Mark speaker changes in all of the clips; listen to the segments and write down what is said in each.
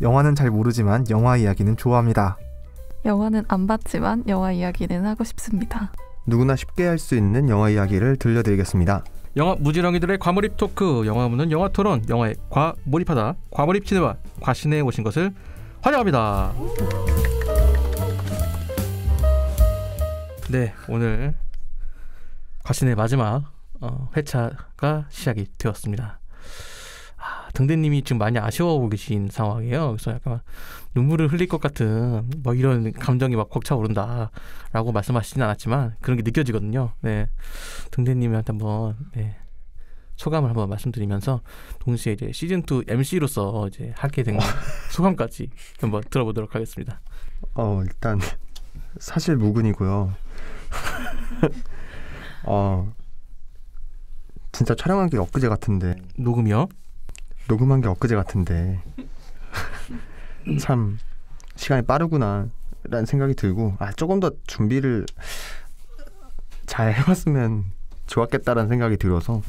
Speaker 1: 영화는 잘 모르지만 영화 이야기는 좋아합니다.
Speaker 2: 영화는 안 봤지만 영화 이야기는 하고 싶습니다.
Speaker 3: 누구나 쉽게 할 수 있는 영화 이야기를 들려드리겠습니다.
Speaker 4: 영화 무지렁이들의 과몰입 토크, 영화 없는 영화 토론, 영화에 과몰입하다 과몰입 시대와 과신에 오신 것을 환영합니다. 네, 오늘 과신의 마지막 회차가 시작이 되었습니다. 등대님이 지금 많이 아쉬워하고 계신 상황이에요. 그래서 약간 눈물을 흘릴 것 같은 뭐 이런 감정이 막 벅차오른다라고 말씀하시진 않았지만 그런 게 느껴지거든요. 네, 등대님한테 한번 소감을 한번 말씀드리면서 동시에 이제 시즌 2 MC로서 이제 하게 된 소감까지 한번 들어보도록 하겠습니다.
Speaker 3: 일단 사실 무근이고요. 진짜 촬영한 게 엊그제 같은데.
Speaker 4: 녹음이요?
Speaker 3: 녹음한 게 엊그제 같은데 참 시간이 빠르구나 라는 생각이 들고 조금 더 준비를 잘 해왔으면 좋았겠다라는 생각이 들어서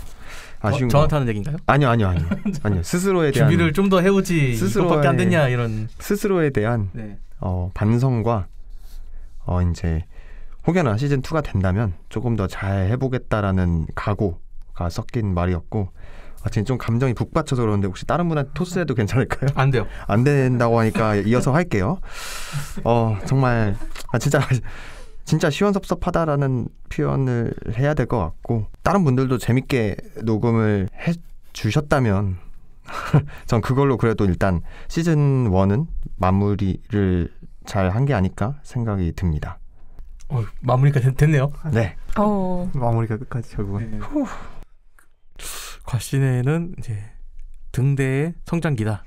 Speaker 3: 아쉬운
Speaker 4: 저한테 하는 얘기인가요?
Speaker 3: 아니요. 스스로에 대한
Speaker 4: 준비를 좀 더 해오지 이것밖에 안 됐냐 이런
Speaker 3: 스스로에 대한 반성과 이제 혹여나 시즌 2가 된다면 조금 더 잘 해보겠다라는 각오가 섞인 말이었고 지금 좀 감정이 북받쳐서 그러는데 혹시 다른 분한테 토스해도 괜찮을까요?
Speaker 4: 안 돼요.
Speaker 3: 안 된다고 하니까 이어서 할게요. 정말 진짜 시원섭섭하다라는 표현을 해야 될 것 같고 다른 분들도 재밌게 녹음을 해주셨다면 전 그걸로 그래도 일단 시즌 1은 마무리를 잘 한 게 아닐까 생각이 듭니다.
Speaker 4: 마무리가 됐네요.
Speaker 3: 네.
Speaker 1: 마무리가 끝까지 결국은.
Speaker 4: 네. 과신에는 이제 등대의 성장기다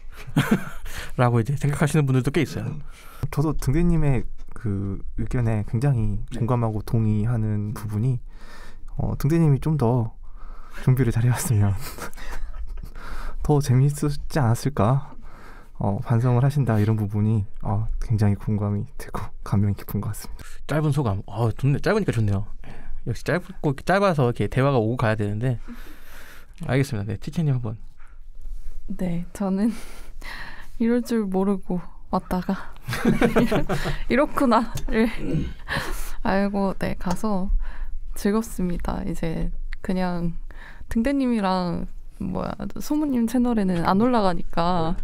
Speaker 4: 라고 이제 생각하시는 분들도 꽤 있어요.
Speaker 1: 저도 등대님의 그 의견에 굉장히 공감하고 동의하는 부분이 등대님이 좀 더 준비를 잘해왔으면 더 재미있지 않았을까 반성을 하신다 이런 부분이 굉장히 공감이 되고 감명이 깊은 것 같습니다.
Speaker 4: 짧은 소감. 좋네. 짧으니까 좋네요. 역시 짧아서 이렇게 대화가 오고 가야 되는데 알겠습니다. 네, 티켓님 한번.
Speaker 2: 네, 저는 이럴 줄 모르고 왔다가 이렇구나를 알고 가서 즐겁습니다. 이제 그냥 등대님이랑 소무님 채널에는 안 올라가니까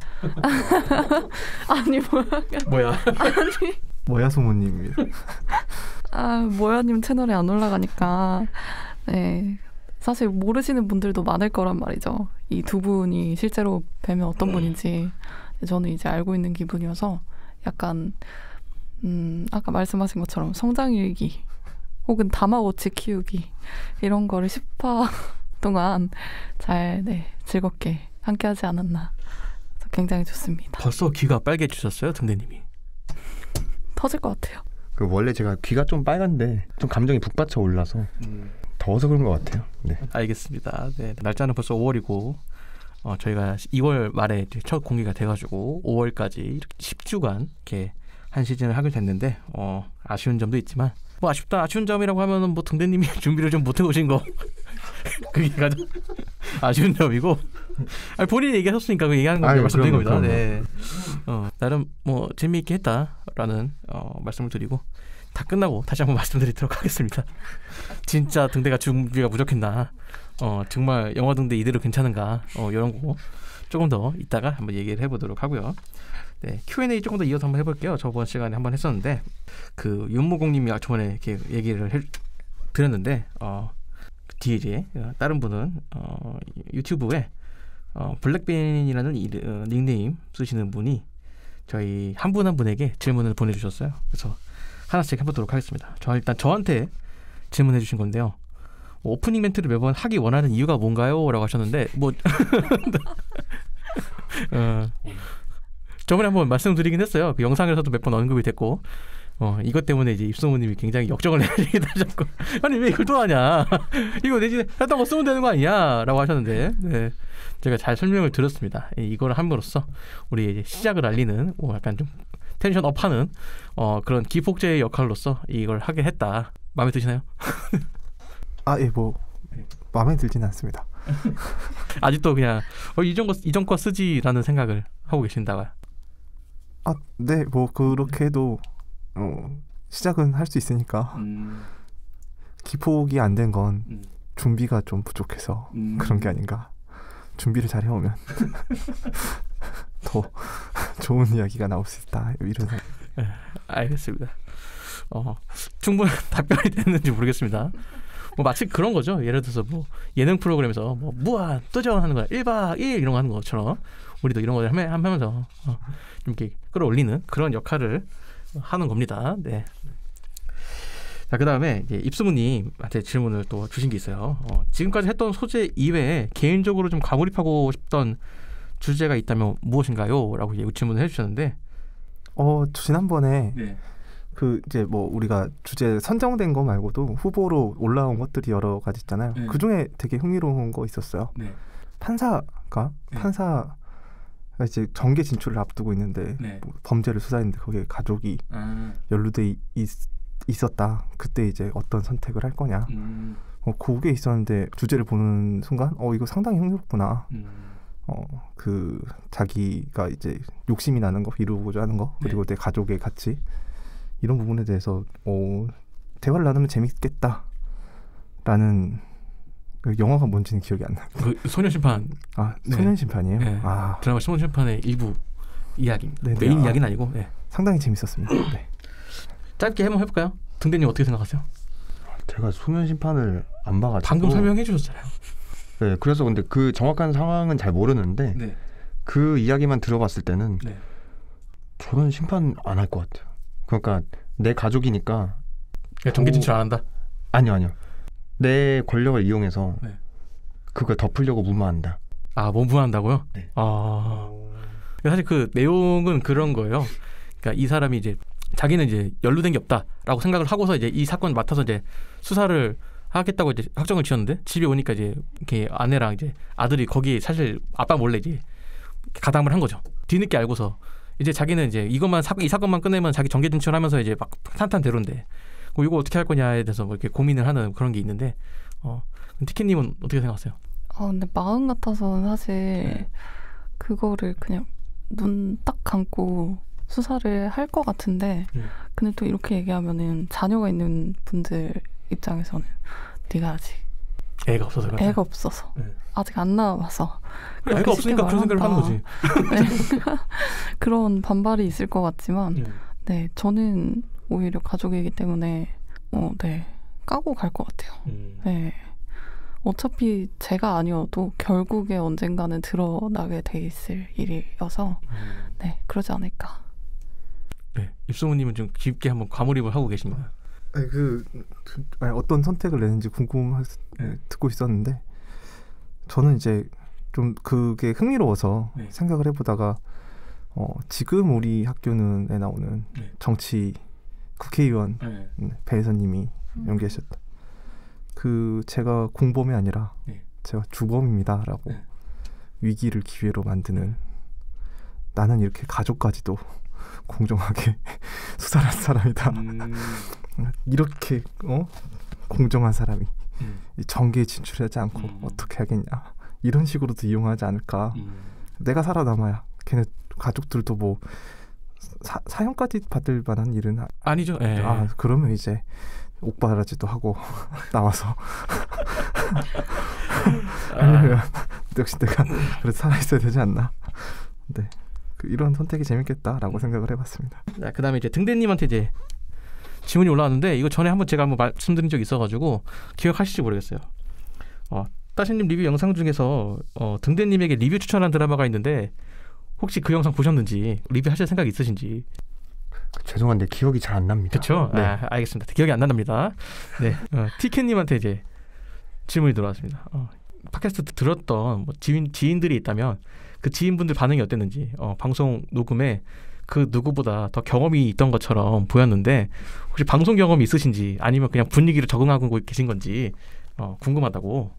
Speaker 2: 아니
Speaker 1: 뭐야 소무님입니다.
Speaker 2: 뭐야님 채널에 안 올라가니까 사실 모르시는 분들도 많을 거란 말이죠. 이 두 분이 실제로 뵈면 어떤 분인지 저는 이제 알고 있는 기분이어서 약간 아까 말씀하신 것처럼 성장일기 혹은 다마고치 키우기 이런 거를 10화 동안 잘 즐겁게 함께하지 않았나. 그래서 굉장히 좋습니다.
Speaker 4: 벌써 귀가 빨개지셨어요, 등대님이?
Speaker 2: 터질 것 같아요.
Speaker 3: 원래 제가 귀가 좀 빨간데 좀 감정이 북받쳐 올라서 더워서 그런 것 같아요. 네.
Speaker 4: 알겠습니다. 네, 날짜는 벌써 5월이고 저희가 2월 말에 첫 공개가 돼가지고 5월까지 이렇게 10주간 이렇게 한 시즌을 하게 됐는데 아쉬운 점도 있지만 아쉬운 점이라고 하면은 등대님이 준비를 좀 못 해오신 거 그게 가장 아쉬운 점이고 본인이 얘기하셨으니까 그 얘기하는 거 말씀드린 겁니다. 네. 나름 재미있게 했다라는 말씀을 드리고 다 끝나고 다시 한번 말씀드리도록 하겠습니다. 진짜 등대가 준비가 부족했나, 정말 영화 등대 이대로 괜찮은가, 이런 거 조금 더 이따가 한번 얘기를 해보도록 하고요. 네, Q&A 조금 더 이어서 한번 해볼게요. 저번 시간에 한번 했었는데 그 윤모공님이 저번에 이렇게 얘기를 드렸는데 뒤에 이제 다른 분은 유튜브에 블랙빈이라는 닉네임 쓰시는 분이 저희 한 분 한 분에게 질문을 보내주셨어요. 그래서 하나씩 해보도록 하겠습니다. 일단 저한테 질문해 주신 건데요. 오프닝 멘트를 매번 하기 원하는 이유가 뭔가요? 라고 하셨는데 저번에 한번 말씀드리긴 했어요. 그 영상에서도 몇 번 언급이 됐고 이것 때문에 이제 입소문님이 굉장히 역정을 내리기도 하셨고 아니 왜 이걸 또 하냐 이거 내지 했던 거 쓰면 되는 거 아니냐 라고 하셨는데 네, 제가 잘 설명을 드렸습니다. 이걸 함으로써 우리 이제 시작을 알리는 약간 좀 텐션 업하는 그런 기폭제의 역할로서 이걸 하게 했다. 마음에 드시나요?
Speaker 1: 마음에 들지는 않습니다.
Speaker 4: 아직도 그냥 이전 거 쓰지라는 생각을 하고 계신다고요?
Speaker 1: 네, 뭐 그렇게 해도 시작은 할 수 있으니까 기폭이 안 된 건 준비가 좀 부족해서 그런 게 아닌가. 준비를 잘 해오면 더 좋은 이야기가 나올 수 있다. 이런 생각.
Speaker 4: 알겠습니다. 충분히 답변이 됐는지 모르겠습니다. 뭐 마치 그런 거죠. 예를 들어서 뭐 예능 프로그램에서 뭐 무한 도전하는 거야. 1박 2일 이런 거 하는 것처럼 우리도 이런 거를 하면서 좀 이렇게 끌어올리는 그런 역할을 하는 겁니다. 네. 자, 그다음에 이제 입수무님한테 질문을 또 주신 게 있어요. 지금까지 했던 소재 이외에 개인적으로 좀 과몰입하고 싶던 주제가 있다면 무엇인가요? 라고 질문을 해주셨는데
Speaker 1: 지난번에
Speaker 4: 네.
Speaker 1: 그 이제 뭐 우리가 주제 선정된 거 말고도 후보로 올라온 것들이 여러 가지 있잖아요.
Speaker 4: 네.
Speaker 1: 그 중에 되게 흥미로운 거 있었어요.
Speaker 4: 네.
Speaker 1: 판사가 이제 정계 진출을 앞두고 있는데
Speaker 4: 네.
Speaker 1: 뭐 범죄를 수사했는데 거기에 가족이 연루돼 있었다. 그때 이제 어떤 선택을 할 거냐. 그게 있었는데 주제를 보는 순간 이거 상당히 흥미롭구나. 그 자기가 이제 욕심이 나는 거, 이루고자 하는 거, 그리고 내 가족의 가치 이런 부분에 대해서 대화를 나누면 재밌겠다라는 그 영화가 뭔지는 기억이 안 나요.
Speaker 4: 그 소년심판.
Speaker 1: 네. 소년심판이에요.
Speaker 4: 네. 드라마 소년심판의 일부 이야기입니다.
Speaker 1: 네,
Speaker 4: 메인 이야기는 아니고. 네.
Speaker 1: 상당히 재밌었습니다. 네.
Speaker 4: 짧게 한번 해볼까요? 등대님 어떻게 생각하세요?
Speaker 3: 제가 소년심판을 안 봐가지고
Speaker 4: 방금 설명해 주셨잖아요.
Speaker 3: 네, 그래서 근데 그 정확한 상황은 잘 모르는데
Speaker 4: 네.
Speaker 3: 그 이야기만 들어봤을 때는
Speaker 4: 네.
Speaker 3: 저는 심판 안 할 것 같아요. 그러니까 내 가족이니까.
Speaker 4: 그러니까 정계 진출 안 한다?
Speaker 3: 아니요. 내 권력을 이용해서
Speaker 4: 네.
Speaker 3: 그걸 덮으려고 무마한다.
Speaker 4: 무마한다고요?
Speaker 3: 네.
Speaker 4: 사실 그 내용은 그런 거예요. 그러니까 이 사람이 이제 자기는 이제 연루된 게 없다라고 생각을 하고서 이제 이 사건을 맡아서 이제 수사를 하겠다고 이제 확정을 지었는데 집에 오니까 이제 이렇게 아내랑 이제 아들이 거기에 사실 아빠 몰래 이제 가담을 한 거죠. 뒤늦게 알고서 이제 자기는 이제 이 사건만 끝내면 자기 정계 진출하면서 이제 막 탄탄대로인데 이거 어떻게 할 거냐에 대해서 뭐 이렇게 고민을 하는 그런 게 있는데 티켓님은 어떻게 생각하세요?
Speaker 2: 근데 마음 같아서는 사실 그거를 그냥 눈 딱 감고 수사를 할 것 같은데 근데 또 이렇게 얘기하면은 자녀가 있는 분들 입장에서는 네가 아직
Speaker 4: 애가 없어서
Speaker 2: 아직 안 나와서
Speaker 4: 애가 없으니까 그런 생각을 하는 거지.
Speaker 2: 네. 그런 반발이 있을 것 같지만 네, 저는 오히려 가족이기 때문에 네, 까고 갈 것 같아요. 네. 어차피 제가 아니어도 결국에 언젠가는 드러나게 돼 있을 일이어서 네, 그러지 않을까.
Speaker 4: 네, 입소문님은 좀 깊게 한번 과몰입을 하고 계십니다.
Speaker 1: 어떤 선택을 내는지 듣고 있었는데 저는 이제 좀 그게 흥미로워서 생각을 해보다가 지금 우리 학교는에 나오는 정치 국회의원 배혜선님이 연기하셨다. 제가 공범이 아니라 제가 주범입니다라고 위기를 기회로 만드는 나는 이렇게 가족까지도 공정하게 수사를 한 사람이다. 이렇게 공정한 사람이 정계에 진출하지 않고 어떻게 하겠냐. 이런 식으로도 이용하지 않을까. 내가 살아남아야 걔네 가족들도 뭐 사형까지 받을 만한 일은
Speaker 4: 아니죠.
Speaker 1: 그러면 이제 옥바라지도 하고 나와서 하려면 역시 내가 그래도 살아있어야 되지 않나. 네, 이런 선택이 재밌겠다라고 생각을 해봤습니다.
Speaker 4: 자, 그다음에 이제 등대님한테 이제 질문이 올라왔는데 이거 전에 제가 한번 말씀드린 적이 있어가지고 기억하실지 모르겠어요. 따신님 리뷰 영상 중에서 등대님에게 리뷰 추천한 드라마가 있는데 혹시 그 영상 보셨는지 리뷰하실 생각이 있으신지.
Speaker 3: 죄송한데 기억이 잘 안 납니다.
Speaker 4: 그렇죠?
Speaker 3: 네.
Speaker 4: 알겠습니다. 기억이 안 난답니다. 네, 티켓님한테 이제 질문이 들어왔습니다. 팟캐스트 들었던 뭐 지인들이 있다면 그 지인분들 반응이 어땠는지 방송 녹음에 그 누구보다 더 경험이 있던 것처럼 보였는데 혹시 방송 경험이 있으신지 아니면 그냥 분위기를 적응하고 계신 건지 궁금하다고.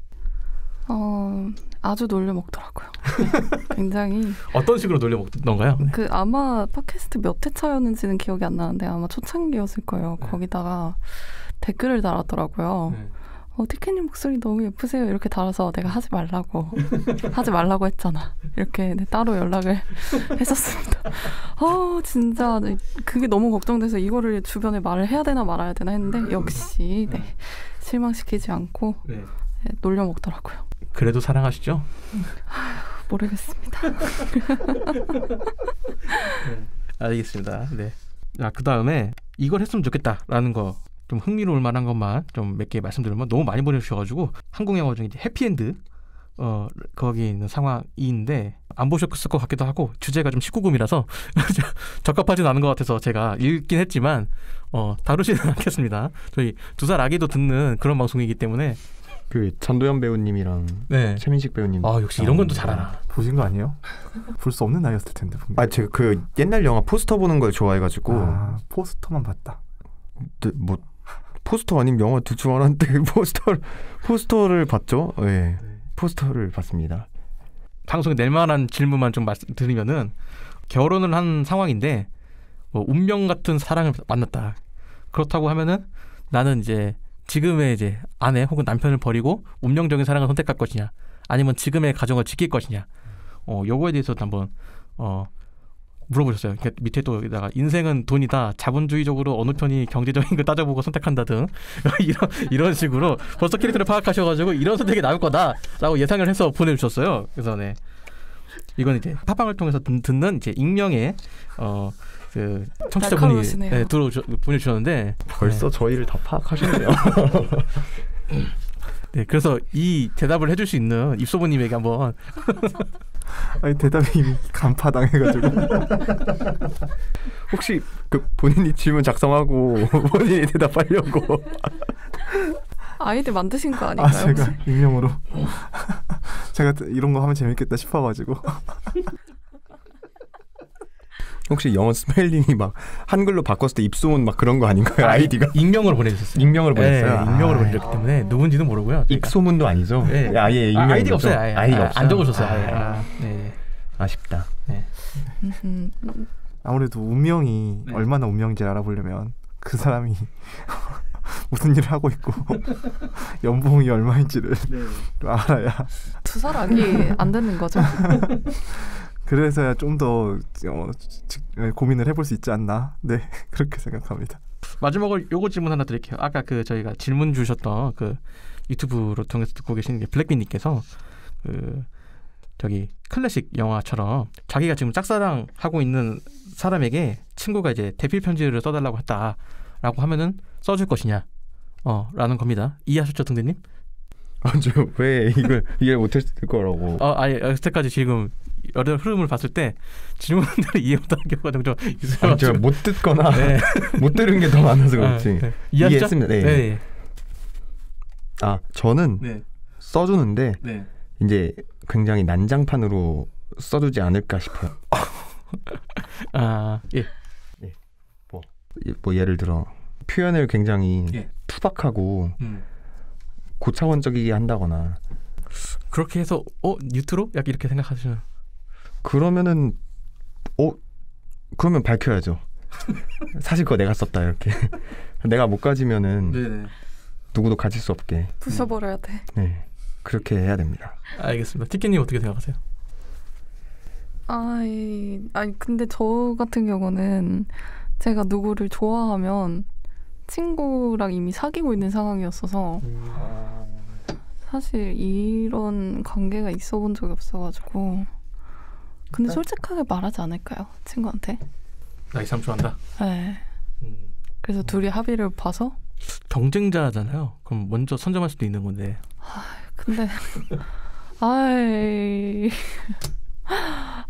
Speaker 2: 아주 놀려먹더라고요. 네, 굉장히.
Speaker 4: 어떤 식으로 놀려먹던가요?
Speaker 2: 아마 팟캐스트 몇 회차였는지는 기억이 안 나는데 아마 초창기였을 거예요. 거기다가 댓글을 달았더라고요. 티켓님 목소리 너무 예쁘세요. 이렇게 달아서 내가 하지 말라고 했잖아. 이렇게 따로 연락을 했었습니다. 진짜 그게 너무 걱정돼서 이거를 주변에 말을 해야 되나 말아야 되나 했는데 역시 실망시키지 않고 놀려먹더라고요.
Speaker 4: 그래도 사랑하시죠?
Speaker 2: 모르겠습니다.
Speaker 4: 알겠습니다. 네. 자, 그 다음에 이걸 했으면 좋겠다라는 거 좀 흥미로울 만한 것만 좀 몇 개 말씀드리면 너무 많이 보내주셔가지고 한국 영화 중에 해피엔드 거기 있는 상황인데 안 보셨을 것 같기도 하고 주제가 좀 19금이라서 적합하진 않은 것 같아서 제가 읽긴 했지만 다루지는 않겠습니다. 저희 2살 아기도 듣는 그런 방송이기 때문에
Speaker 3: 그 전도연 배우님이랑 최민식 배우님.
Speaker 4: 역시 이런 건 또 잘 알아.
Speaker 1: 보신 거 아니에요? 볼 수 없는 나이였을 텐데. 분명히.
Speaker 3: 제가 그 옛날 영화 포스터 보는 걸 좋아해가지고
Speaker 1: 포스터만 봤다.
Speaker 3: 뭐 포스터 아닌 영화 둘 중 하나인데 포스터를 봤죠. 네. 포스터를 봤습니다.
Speaker 4: 방송에 낼 만한 질문만 좀 말씀드리면은 결혼을 한 상황인데 뭐 운명 같은 사랑을 만났다. 그렇다고 하면은 나는 이제 지금의 이제 아내 혹은 남편을 버리고 운명적인 사랑을 선택할 것이냐, 아니면 지금의 가정을 지킬 것이냐. 요거에 대해서도 한번 물어보셨어요. 그러니까 밑에 또 여기다가 인생은 돈이다. 자본주의적으로 어느 편이 경제적인 걸 따져보고 선택한다 등 이런 식으로 벌써 캐릭터를 파악하셔가지고 이런 선택이 나올 거다라고 예상을 해서 보내주셨어요. 그래서 이건 이제 팟빵을 통해서 듣는 이제 익명의 그 청취자분이 보내주셨는데
Speaker 3: 벌써 저희를 다 파악하셨네요.
Speaker 4: 네, 그래서 이 대답을 해줄 수 있는 입소부님에게 한번
Speaker 1: 대답이 간파당해가지고
Speaker 3: 혹시 그 본인이 질문 작성하고 본인이 대답하려고
Speaker 2: 아이디 만드신 거 아닌가요?
Speaker 1: 제가 익명으로 제가 이런 거 하면 재밌겠다 싶어가지고.
Speaker 3: 혹시 영어 스펠링이 막 한글로 바꿨을 때 입소문 막 그런 거 아닌가요? 아이디가?
Speaker 4: 익명으로 보내주셨어요.
Speaker 3: 익명으로 보냈어요?
Speaker 4: 네, 익명으로 보내줬기 때문에 누군지는 모르고요.
Speaker 3: 입소문도 아니죠?
Speaker 4: 네.
Speaker 3: 아예 익명으로.
Speaker 4: 아이디가 없어요.
Speaker 3: 아이디가 없어요.
Speaker 4: 안 적어줬어요. 네.
Speaker 3: 아쉽다.
Speaker 4: 네.
Speaker 1: 아무래도 운명이 얼마나 운명인지 알아보려면 그 사람이 무슨 일을 하고 있고 연봉이 얼마인지를 알아야.
Speaker 2: 2살 아기 안 듣는 거죠?
Speaker 1: 그래서야 좀 더 고민을 해볼 수 있지 않나. 네, 그렇게 생각합니다.
Speaker 4: 마지막으로 요거 질문 하나 드릴게요. 아까 그 저희가 질문 주셨던 그 유튜브로 통해서 듣고 계신 블랙빈님께서 그 저기 클래식 영화처럼 자기가 지금 짝사랑하고 있는 사람에게 친구가 이제 대필 편지를 써달라고 했다라고 하면은 써줄 것이냐 라는 겁니다. 이해하셨죠, 등대님?
Speaker 3: 저 왜 이걸 이해 못했을 거라고.
Speaker 4: 여태까지 지금 여러 흐름을 봤을 때 질문들을 이해 못하는 경우가 종종 있어요.
Speaker 3: 제가 못 듣거나 못 들은 게 더 많아서 그렇지. 이해했습니다. 네. 저는 써주는데 이제 굉장히 난장판으로 써주지 않을까 싶어요. 뭐 예를 들어 표현을 굉장히 투박하고 고차원적이게 한다거나
Speaker 4: 그렇게 해서 뉴트로? 약간 이렇게 생각하시는.
Speaker 3: 그러면은 그러면 밝혀야죠. 사실 그거 내가 썼다 이렇게. 내가 못 가지면은 누구도 가질 수 없게
Speaker 2: 부숴버려야 돼.
Speaker 3: 네, 그렇게 해야 됩니다.
Speaker 4: 알겠습니다. 티켓님 어떻게 생각하세요?
Speaker 2: 아니 근데 저 같은 경우는 제가 누구를 좋아하면 친구랑 이미 사귀고 있는 상황이었어서 사실 이런 관계가 있어 본 적이 없어가지고. 근데 솔직하게 말하지 않을까요? 친구한테?
Speaker 4: 나 이 사람 좋아한다?
Speaker 2: 네. 그래서 둘이 합의를 봐서?
Speaker 4: 경쟁자잖아요. 그럼 먼저 선점할 수도 있는 건데.
Speaker 2: 근데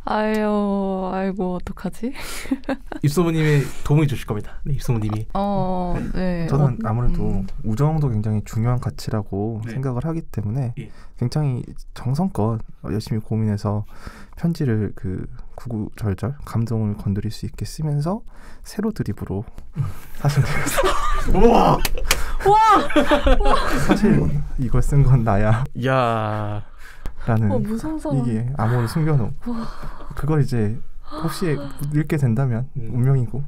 Speaker 2: 아이고 어떡하지?
Speaker 4: 입소문님이 도움이 주실 겁니다. 네, 입소문님이.
Speaker 2: 네.
Speaker 1: 저는 아무래도 우정도 굉장히 중요한 가치라고 생각을 하기 때문에 굉장히 정성껏 열심히 고민해서 편지를 그 구구절절 감동을 건드릴 수 있게 쓰면서 세로 드립으로 사실
Speaker 4: 우와!
Speaker 1: 사실 이걸 쓴 건 나야.
Speaker 4: 야.
Speaker 1: 라는
Speaker 2: 무서운 사람.
Speaker 1: 이게 암호를 숨겨놓고 그걸 이제 혹시 읽게 된다면 운명이고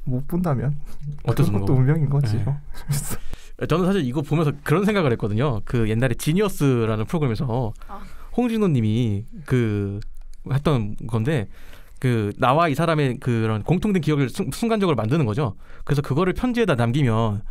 Speaker 1: 못 본다면
Speaker 4: 어떤
Speaker 1: 그것도 운명인 거지.
Speaker 4: 저는 사실 이거 보면서 그런 생각을 했거든요. 그 옛날에 지니어스라는 프로그램에서 홍진호님이 그 했던 건데 그 나와 이 사람의 그런 공통된 기억을 순간적으로 만드는 거죠. 그래서 그거를 편지에다 남기면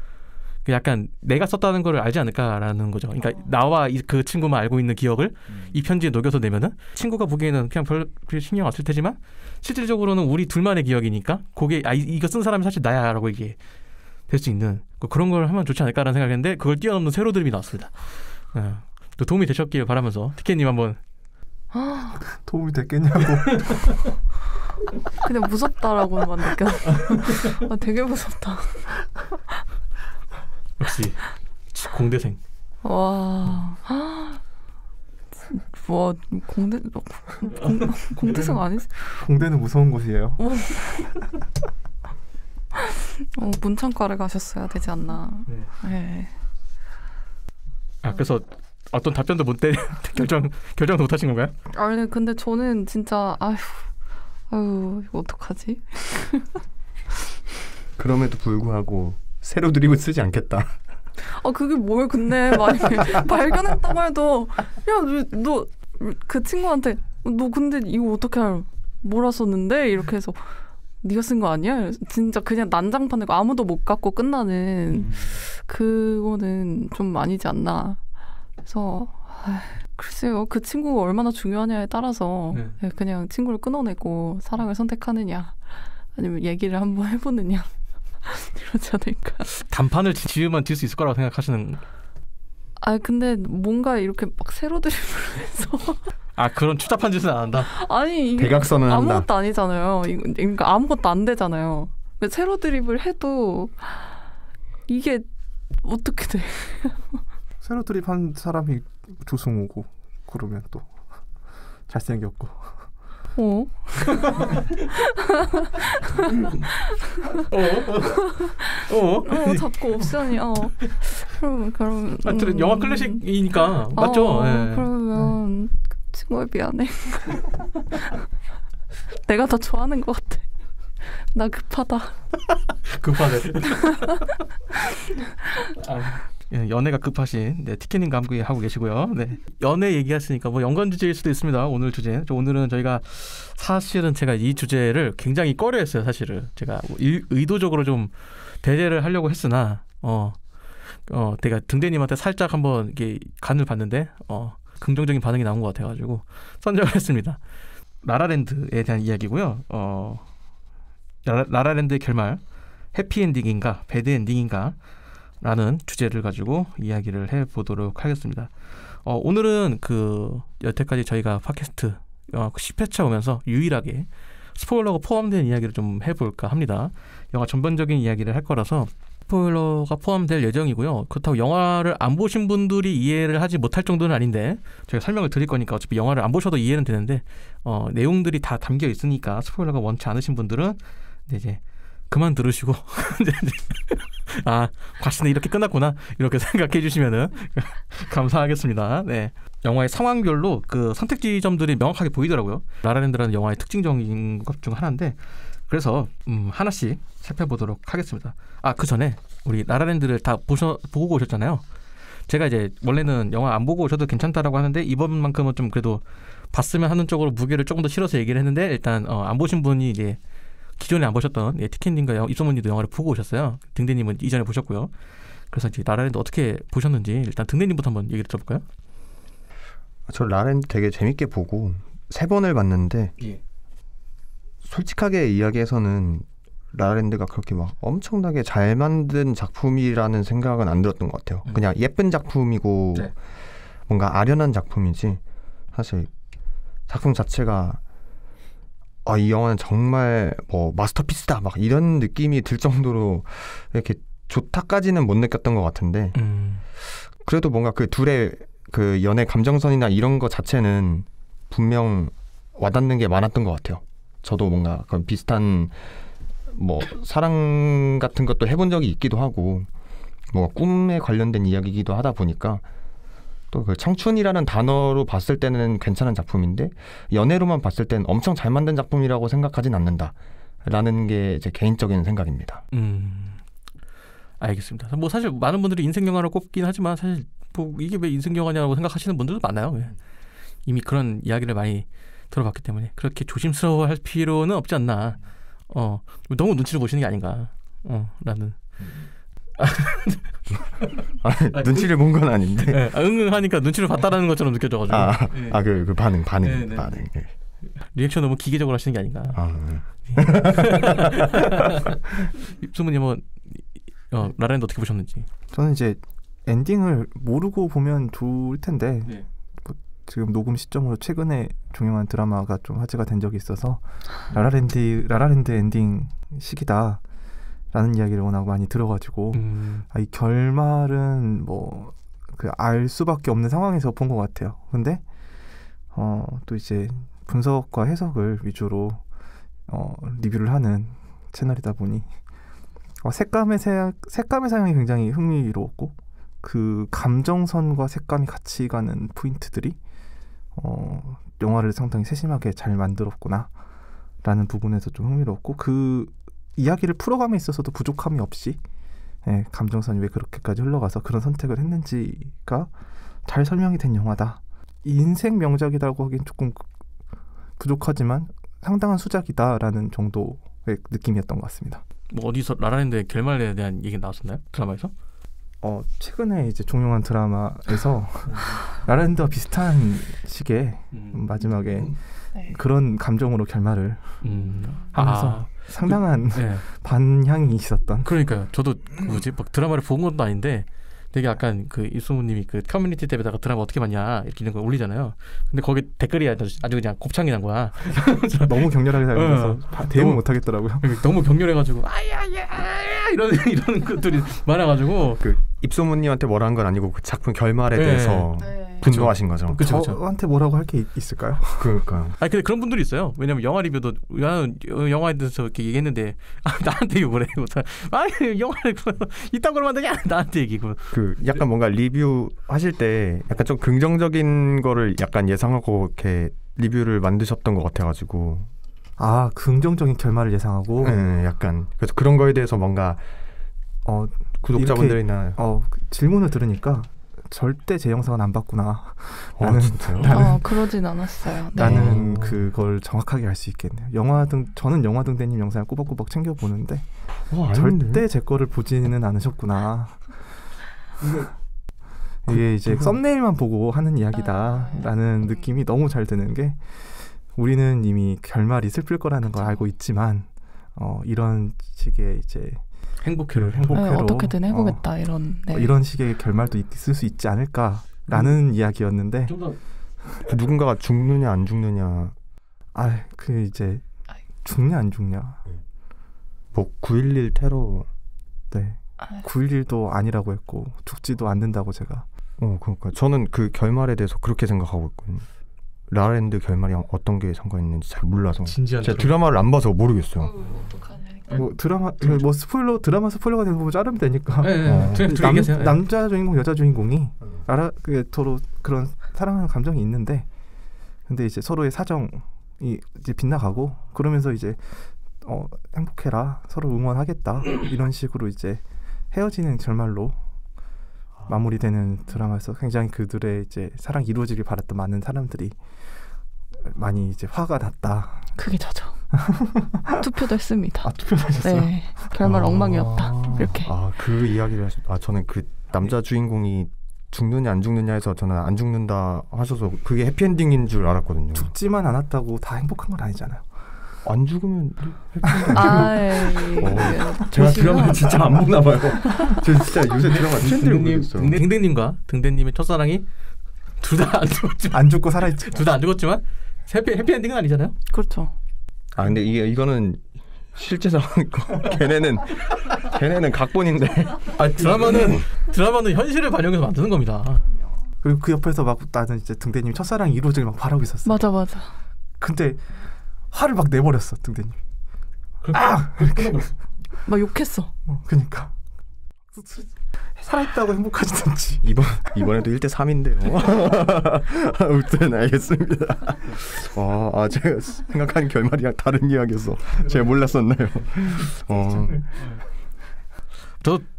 Speaker 4: 그 약간 내가 썼다는 걸 알지 않을까라는 거죠. 그러니까 나와 그 친구만 알고 있는 기억을 이 편지에 녹여서 내면은 친구가 보기에는 그냥 별 신경 안 쓸 테지만 실질적으로는 우리 둘만의 기억이니까 그게 이거 쓴 사람이 사실 나야라고 이게 될 수 있는 그런 걸 하면 좋지 않을까라는 생각했는데 그걸 뛰어넘는 새로 드립이 나왔습니다. 또 도움이 되셨길 바라면서 티켓님 한번
Speaker 1: 도움이 됐겠냐고.
Speaker 2: 그냥 무섭다라고만 느꼈어. 되게 무섭다.
Speaker 4: 역시 공대생.
Speaker 2: 와 공대생 아니지?
Speaker 1: 공대는 무서운 곳이에요.
Speaker 2: 문창과를 가셨어야 되지 않나. 네.
Speaker 4: 그래서 어떤 답변도 못 결정도 못 하신 건가요?
Speaker 2: 아니 근데 저는 진짜 아유 이거 어떡하지?
Speaker 3: 그럼에도 불구하고 새로 드립을 쓰지 않겠다.
Speaker 2: 그게 뭘 근데 만약에 발견했다고 해도 야 너 그 친구한테 너 근데 이거 어떻게 알아? 뭐라 썼는데? 이렇게 해서 네가 쓴 거 아니야? 진짜 그냥 난장판 내고 아무도 못 갖고 끝나는 그거는 좀 아니지 않나. 그래서 글쎄요. 그 친구가 얼마나 중요하냐에 따라서 그냥 친구를 끊어내고 사랑을 선택하느냐 아니면 얘기를 한번 해보느냐 이러지 않을까.
Speaker 4: 단판을 지으면 질 수 있을 거라고 생각하시는.
Speaker 2: 근데 뭔가 이렇게 막 새로 드립을 해서
Speaker 4: 그런 추잡한 짓은 안 한다.
Speaker 2: 아니 이게
Speaker 3: 대각선은
Speaker 2: 아무것도
Speaker 3: 한다.
Speaker 2: 아니잖아요. 그러니까 아무것도 안 되잖아요. 새로 드립을 해도 이게 어떻게 돼?
Speaker 1: 새로 드립한 사람이 조승우고 그러면 또 잘생겼고.
Speaker 2: 자꾸 옵션이 그럼
Speaker 4: 영화 클래식이니까 맞죠?
Speaker 2: 그러면 친구에 미안해. 내가 더 좋아하는 것 같아. 나 급하다.
Speaker 4: 급하네. 연애가 급하신 티켓님 감기 하고 계시고요. 연애 얘기하시니까 뭐 연관 주제일 수도 있습니다. 오늘 주제. 오늘은 저희가 사실은 제가 이 주제를 굉장히 꺼려했어요. 사실은 제가 의도적으로 좀 대제를 하려고 했으나 내가 등대님한테 살짝 한번 이게 간을 봤는데 긍정적인 반응이 나온 것 같아가지고 선정을 했습니다. 라라랜드에 대한 이야기고요. 라라랜드의 결말 해피엔딩인가 배드엔딩인가 라는 주제를 가지고 이야기를 해보도록 하겠습니다. 오늘은 여태까지 저희가 팟캐스트 10회차 오면서 유일하게 스포일러가 포함된 이야기를 좀 해볼까 합니다. 영화 전반적인 이야기를 할 거라서 스포일러가 포함될 예정이고요. 그렇다고 영화를 안 보신 분들이 이해를 하지 못할 정도는 아닌데 저희가 설명을 드릴 거니까 어차피 영화를 안 보셔도 이해는 되는데 내용들이 다 담겨 있으니까 스포일러가 원치 않으신 분들은 이제 그만 들으시고 과신은 이렇게 끝났구나 이렇게 생각해 주시면은 감사하겠습니다. 영화의 상황별로 그 선택 지점들이 명확하게 보이더라고요. 라라랜드라는 영화의 특징적인 것 중 하나인데 그래서 하나씩 살펴보도록 하겠습니다. 그 전에 우리 라라랜드를 다 보고 오셨잖아요. 제가 이제 원래는 영화 안 보고 오셔도 괜찮다라고 하는데 이번만큼은 좀 그래도 봤으면 하는 쪽으로 무게를 조금 더 실어서 얘기를 했는데 일단 안 보신 분이 이제 기존에 안 보셨던 티켓님과 입소문님도 영화를 보고 오셨어요. 등대님은 이전에 보셨고요. 그래서 이제 라라랜드 어떻게 보셨는지 일단 등대님부터 한번 얘기를 들어볼까요?
Speaker 3: 저 라라랜드 되게 재밌게 보고 3번을 봤는데 솔직하게 이야기해서는 라라랜드가 그렇게 막 엄청나게 잘 만든 작품이라는 생각은 안 들었던 것 같아요. 그냥 예쁜 작품이고 뭔가 아련한 작품이지 사실 작품 자체가 이 영화는 정말 뭐 마스터피스다 막 이런 느낌이 들 정도로 이렇게 좋다까지는 못 느꼈던 것 같은데 그래도 뭔가 그 둘의 그 연애 감정선이나 이런 거 자체는 분명 와닿는 게 많았던 것 같아요. 저도 뭔가 그런 비슷한 뭐 사랑 같은 것도 해본 적이 있기도 하고 뭐 꿈에 관련된 이야기이기도 하다 보니까 또 그 청춘이라는 단어로 봤을 때는 괜찮은 작품인데 연애로만 봤을 때는 엄청 잘 만든 작품이라고 생각하진 않는다라는 게 제 개인적인 생각입니다.
Speaker 4: 알겠습니다. 뭐 사실 많은 분들이 인생 영화를 꼽긴 하지만 사실 뭐 이게 왜 인생 영화냐고 생각하시는 분들도 많아요. 예. 이미 그런 이야기를 많이 들어봤기 때문에 그렇게 조심스러워할 필요는 없지 않나. 너무 눈치를 보시는 게 아닌가. 라는.
Speaker 3: 눈치를 본 건 아닌데.
Speaker 4: 네, 응응하니까 눈치를 봤다라는 것처럼 느껴져가지고.
Speaker 3: 그 반응.
Speaker 4: 네.
Speaker 3: 네.
Speaker 4: 리액션 너무 기계적으로 하시는 게 아닌가. 입소문이 뭐 라라랜드 어떻게 보셨는지.
Speaker 1: 저는 이제 엔딩을 모르고 보면 좋을 텐데
Speaker 4: 네.
Speaker 1: 뭐 지금 녹음 시점으로 최근에 종영한 드라마가 좀 화제가 된 적이 있어서 라라랜드 엔딩 시기다 라는 이야기를 워낙 많이 들어가지고 이 결말은 뭐 그 알 수밖에 없는 상황에서 본 것 같아요. 근데 또 이제 분석과 해석을 위주로 리뷰를 하는 채널이다 보니 색감의 사용이 굉장히 흥미로웠고 그 감정선과 색감이 같이 가는 포인트들이 영화를 상당히 세심하게 잘 만들었구나 라는 부분에서 좀 흥미로웠고 그 이야기를 풀어감에 있어서도 부족함이 없이 감정선이 왜 그렇게까지 흘러가서 그런 선택을 했는지가 잘 설명이 된 영화다. 인생 명작이라고 하긴 조금 부족하지만 상당한 수작이다라는 정도의 느낌이었던 것 같습니다.
Speaker 4: 뭐 어디서 라라랜드의 결말에 대한 얘기 나왔었나요? 드라마에서?
Speaker 1: 최근에 이제 종영한 드라마에서 라라랜드와 비슷한 시기에 마지막에 그런 감정으로 결말을 하면서 상당한 반향이 있었던.
Speaker 4: 그러니까요. 저도 막 드라마를 본 것도 아닌데 되게 약간 그 이수무님이 그 커뮤니티 탭에다가 드라마 어떻게 봤냐 이렇게 이런 거 올리잖아요. 근데 거기 댓글이 아주 그냥 곱창이 난 거야.
Speaker 1: 너무 격렬하게 살면서 대응 못 하겠더라고요.
Speaker 4: 너무 격렬해가지고 이런 것들이 많아가지고
Speaker 3: 그 입소문님한테 뭐라 한 건 아니고 그 작품 결말에 대해서 분노하신 거죠.
Speaker 1: 그쵸. 저한테 뭐라고 할 게 있을까요?
Speaker 3: 그러니까.
Speaker 4: 근데 그런 분들이 있어요. 왜냐면 영화 리뷰도 영화에 대해서 이렇게 얘기했는데 나한테 욕을 해. 영화를 이딴 걸 만드냐 나한테 얘기고.
Speaker 3: 그 약간 뭔가 리뷰 하실 때 약간 좀 긍정적인 거를 약간 예상하고 이렇게 리뷰를 만드셨던 것 같아가지고.
Speaker 1: 긍정적인 결말을 예상하고.
Speaker 3: 네, 약간 그래서 그런 거에 대해서 뭔가 구독자분들이나
Speaker 1: 질문을 들으니까 절대 제 영상은 안 봤구나.
Speaker 3: 진짜요?
Speaker 2: 그러진 않았어요.
Speaker 1: 나는 그걸 정확하게 알 수 있겠네요. 저는 영화 등대님 영상을 꼬박꼬박 챙겨 보는데 절대 제 거를 보지는 않으셨구나. 이게 이제 썸네일만 보고 하는 이야기다라는 느낌이 너무 잘 드는 게 우리는 이미 결말이 슬플 거라는 걸 알고 있지만 이런 식의 이제 행복회로
Speaker 2: 어떻게든 해보겠다
Speaker 1: 이런 식의 결말도 있을 수 있지 않을까라는 이야기였는데
Speaker 3: 누군가가 죽느냐 안 죽느냐
Speaker 1: 그 이제 죽냐 안 죽냐
Speaker 3: 뭐 9.11 테러
Speaker 1: 9.11도 아니라고 했고 죽지도 않는다고 제가
Speaker 3: 그러니까 저는 그 결말에 대해서 그렇게 생각하고 있거든요. 라라랜드 결말이 어떤 게 상관있는지 잘 몰라서 제가 드라마를 안 봐서 모르겠어요.
Speaker 1: 뭐 드라마 드라마 스포일러가 되는 부분 자르면 되니까. 남자 주인공 여자 주인공이 서로 그런 사랑하는 감정이 있는데 근데 이제 서로의 사정이 이제 빗나가고 그러면서 이제 행복해라 서로 응원하겠다 이런 식으로 이제 헤어지는 결말로 마무리되는 드라마에서 굉장히 그들의 이제 사랑이 이루어지길 바랐던 많은 사람들이 많이 이제 화가 났다.
Speaker 2: 그게 저죠. 투표도 했습니다.
Speaker 1: 투표도 하셨어요?
Speaker 2: 네. 결말 엉망이었다. 이렇게.
Speaker 3: 그 이야기를 저는 그 남자 주인공이 죽느냐 안 죽느냐 해서 저는 안 죽는다 하셔서 그게 해피엔딩인 줄 알았거든요.
Speaker 1: 죽지만 않았다고 다 행복한 건 아니잖아요.
Speaker 3: 안 죽으면
Speaker 1: 제가 드라마를 진짜 안 보나 봐요. 저 진짜 요새 드라마 트렌드를 모르겠어요.
Speaker 4: 등대님과 등대님의 첫사랑이 둘 다
Speaker 1: 안 죽고 살아있죠.
Speaker 4: 둘 다 안 죽었지만 해피엔딩은 아니잖아요.
Speaker 2: 그렇죠.
Speaker 3: 근데 이거는 실제 상황이고 걔네는 각본인데
Speaker 4: 드라마는 현실을 반영해서 만드는 겁니다.
Speaker 1: 그리고 그 옆에서 막 나는 이제 등대님 첫사랑이 이루어지길 막 바라고 있었어.
Speaker 2: 맞아.
Speaker 1: 근데 화를 막 내버렸어 등대님.
Speaker 2: 막 욕했어.
Speaker 1: 그러니까 살아있다고 행복하지든지.
Speaker 3: 이번에도 1대3인데요. 아무튼 알겠습니다. 제가 생각한 결말이랑 다른 이야기여서 제가 몰랐었나요?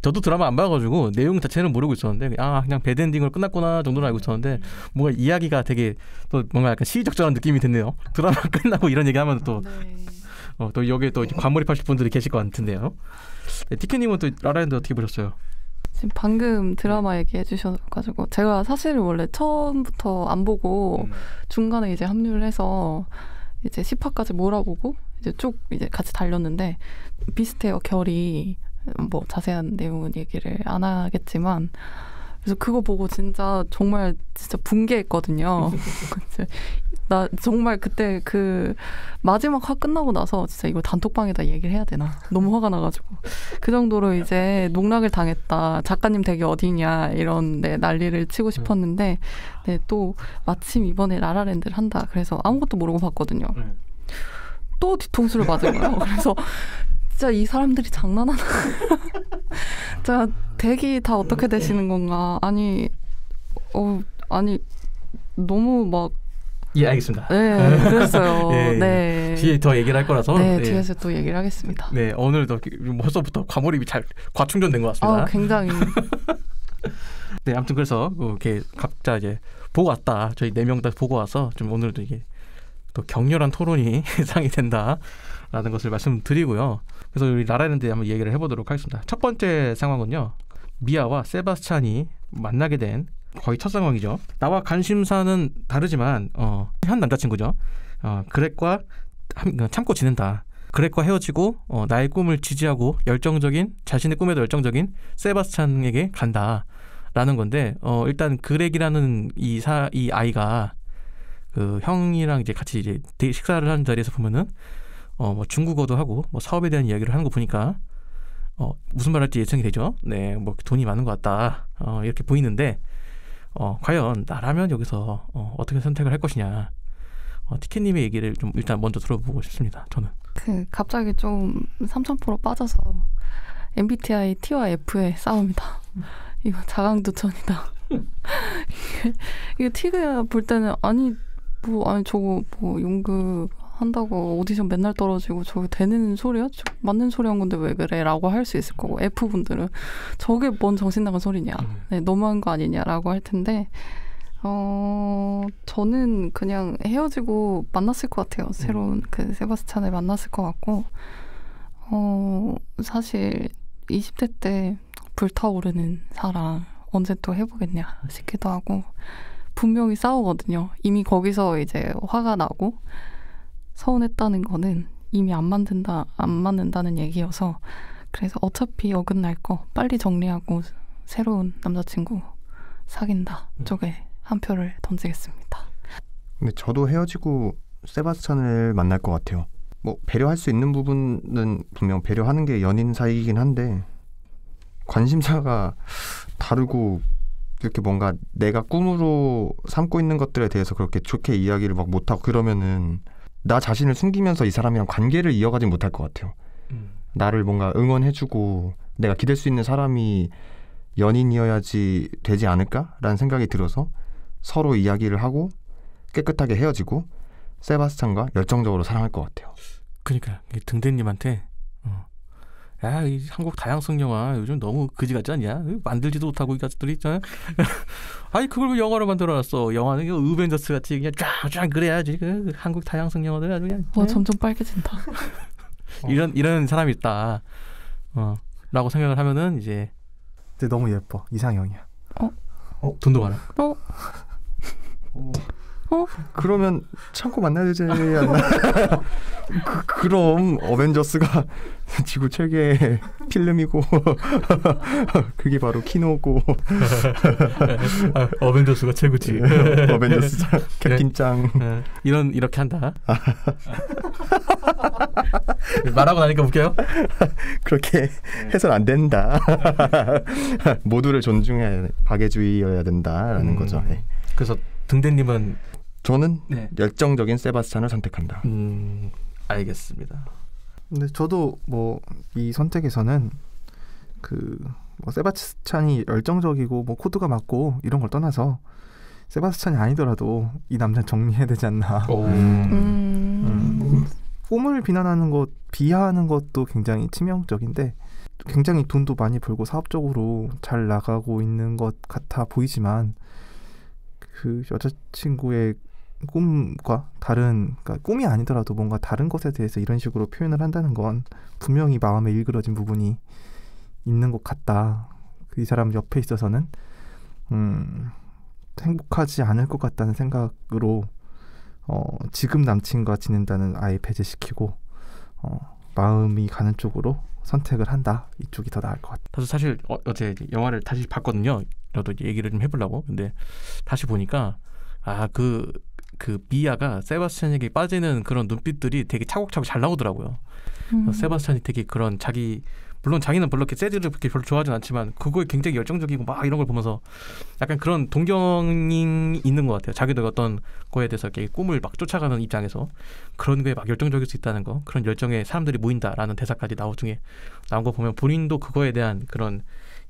Speaker 4: 저도 드라마 안 봐가지고 내용 자체는 모르고 있었는데 그냥 배드엔딩으로 끝났구나 정도는 알고 있었는데 뭔가 이야기가 되게 또 뭔가 약간 시의적절한 느낌이 드네요. 드라마 끝나고 이런 얘기하면 또 또 여기에 또 관몰입하실 분들이 계실 것 같은데요. 네, 티켓님은 또 라라랜드 어떻게 보셨어요?
Speaker 2: 지금 방금 드라마 얘기해 주셔가지고 제가 사실은 원래 처음부터 안 보고 중간에 이제 합류를 해서 이제 10화까지 몰아보고 이제 쭉 이제 같이 달렸는데 비슷해요. 결이 뭐 자세한 내용은 얘기를 안 하겠지만 그래서 그거 보고 진짜 붕괴했거든요. 나 정말 그때 그 마지막 화 끝나고 나서 진짜 이거 단톡방에다 얘기를 해야 되나 너무 화가 나가지고 그 정도로 이제 농락을 당했다. 작가님 댁이 어디냐 이런 난리를 치고 싶었는데 네, 또 마침 이번에 라라랜드를 한다. 그래서 아무것도 모르고 봤거든요. 또 뒤통수를 맞은 거예요. 그래서 진짜 이 사람들이 장난하나? 진짜 댁이 다 어떻게 되시는 건가? 아니 너무 막
Speaker 4: 예, 알겠습니다.
Speaker 2: 네, 그랬어요.
Speaker 4: 예,
Speaker 2: 네.
Speaker 4: 뒤에 더 얘기를 할 거라서.
Speaker 2: 네, 뒤에서 또 얘기를 하겠습니다.
Speaker 4: 네, 오늘도 벌써부터 과몰입이 잘 과충전된 것 같습니다.
Speaker 2: 굉장히.
Speaker 4: 네, 아무튼 그래서 이렇게 각자 이제 보고 왔다. 저희 4명 다 보고 와서 좀 오늘도 이게 또 격렬한 토론이 예상이 된다라는 것을 말씀드리고요. 그래서 우리 라라랜드에 한번 얘기를 해보도록 하겠습니다. 첫 번째 상황은요. 미아와 세바스찬이 만나게 된 거의 첫 상황이죠. 나와 관심사는 다르지만 현 남자친구죠. 그렉과 참고 지낸다. 그렉과 헤어지고 나의 꿈을 지지하고 자신의 꿈에도 열정적인 세바스찬에게 간다라는 건데 일단 그렉이라는 이 아이가 그 형이랑 이제 같이 이제 식사를 하는 자리에서 보면은 뭐 중국어도 하고 뭐 사업에 대한 이야기를 하는 거 보니까 무슨 말 할지 예상이 되죠. 네, 뭐 돈이 많은 것 같다. 이렇게 보이는데 과연 나라면 여기서 어떻게 선택을 할 것이냐. 티켓님의 얘기를 좀 일단 먼저 들어보고 싶습니다. 저는
Speaker 2: 갑자기 좀 3000% 빠져서 MBTI T와 F의 싸움이다. 이거 자강두천이다. 이게 T가 볼 때는 저거 뭐 연극 한다고 오디션 맨날 떨어지고 저게 되는 소리야? 맞는 소리 한 건데 왜 그래? 라고 할 수 있을 거고 F분들은 저게 뭔 정신 나간 소리냐? 네, 너무한 거 아니냐라고 할 텐데 저는 그냥 헤어지고 만났을 것 같아요. 새로운 그 세바스찬을 만났을 것 같고 사실 20대 때 불타오르는 사랑 언제 또 해보겠냐 싶기도 하고 분명히 싸우거든요. 이미 거기서 이제 화가 나고 서운했다는 거는 이미 안 맞는다는 얘기여서 그래서 어차피 어긋날 거 빨리 정리하고 새로운 남자친구 사귄다 쪽에 한 표를 던지겠습니다.
Speaker 3: 근데 저도 헤어지고 세바스찬을 만날 것 같아요. 뭐 배려할 수 있는 부분은 분명 배려하는 게 연인 사이이긴 한데 관심사가 다르고 이렇게 뭔가 내가 꿈으로 삼고 있는 것들에 대해서 그렇게 좋게 이야기를 막 못하고 그러면은 나 자신을 숨기면서 이 사람이랑 관계를 이어가지 못할 것 같아요. 나를 뭔가 응원해주고 내가 기댈 수 있는 사람이 연인이어야지 되지 않을까라는 생각이 들어서 서로 이야기를 하고 깨끗하게 헤어지고 세바스찬과 열정적으로 사랑할 것 같아요.
Speaker 4: 그러니까 등대님한테 야, 이 한국 다양성 영화 요즘 너무 그지 같지 않냐? 만들지도 못하고 이 가족들이 있잖아. 아니 그걸 왜 영화로 만들어놨어? 영화는 이거 어벤져스 같이 그냥 쫙 그래야지. 그 한국 다양성 영화들 아주 그냥.
Speaker 2: 점점 빨개진다.
Speaker 4: 이런 사람이 있다. 라고 생각을 하면은 이제
Speaker 1: 너무 예뻐. 이상형이야.
Speaker 4: 돈도 많아.
Speaker 3: 그러면 참고 만나야 되지 않나? 그럼 어벤져스가 지구 최고의 필름이고 그게 바로 키노고
Speaker 4: 어벤져스가 최고지.
Speaker 3: 어벤져스 캡틴짱
Speaker 4: 이렇게 한다. 말하고 나니까 웃겨요?
Speaker 3: 그렇게 해서는 안 된다. 모두를 존중해야 박애주의여야 된다라는 거죠. 네.
Speaker 4: 그래서 등대님은
Speaker 3: 저는 열정적인 세바스찬을 선택한다.
Speaker 4: 알겠습니다.
Speaker 1: 근데 저도 뭐 이 선택에서는 뭐 세바스찬이 열정적이고 뭐 코드가 맞고 이런 걸 떠나서 세바스찬이 아니더라도 이 남자는 정리해야 되지 않나. 꿈을 비난하는 것, 비하하는 것도 굉장히 치명적인데 굉장히 돈도 많이 벌고 사업적으로 잘 나가고 있는 것 같아 보이지만 그 여자친구의 꿈과 다른, 그러니까 꿈이 아니더라도 뭔가 다른 것에 대해서 이런 식으로 표현을 한다는 건 분명히 마음에 일그러진 부분이 있는 것 같다. 이 사람 옆에 있어서는 행복하지 않을 것 같다는 생각으로 지금 남친과 지낸다는 아예 배제시키고 마음이 가는 쪽으로 선택을 한다. 이쪽이 더 나을 것 같다.
Speaker 4: 저도 사실 어제 영화를 다시 봤거든요. 저도 얘기를 좀 해보려고. 근데 다시 보니까 그 미아가 세바스찬에게 빠지는 그런 눈빛들이 되게 차곡차곡 잘 나오더라고요. 세바스찬이 되게 그런 물론 자기는 별로 이렇게 재즈를 그렇게 별로 좋아하진 않지만 그거에 굉장히 열정적이고 막 이런 걸 보면서 약간 그런 동경이 있는 것 같아요. 자기도 어떤 거에 대해서 이렇게 꿈을 막 쫓아가는 입장에서 그런 거에 막 열정적일 수 있다는 거, 그런 열정에 사람들이 모인다라는 대사까지 나온 거 보면 본인도 그거에 대한 그런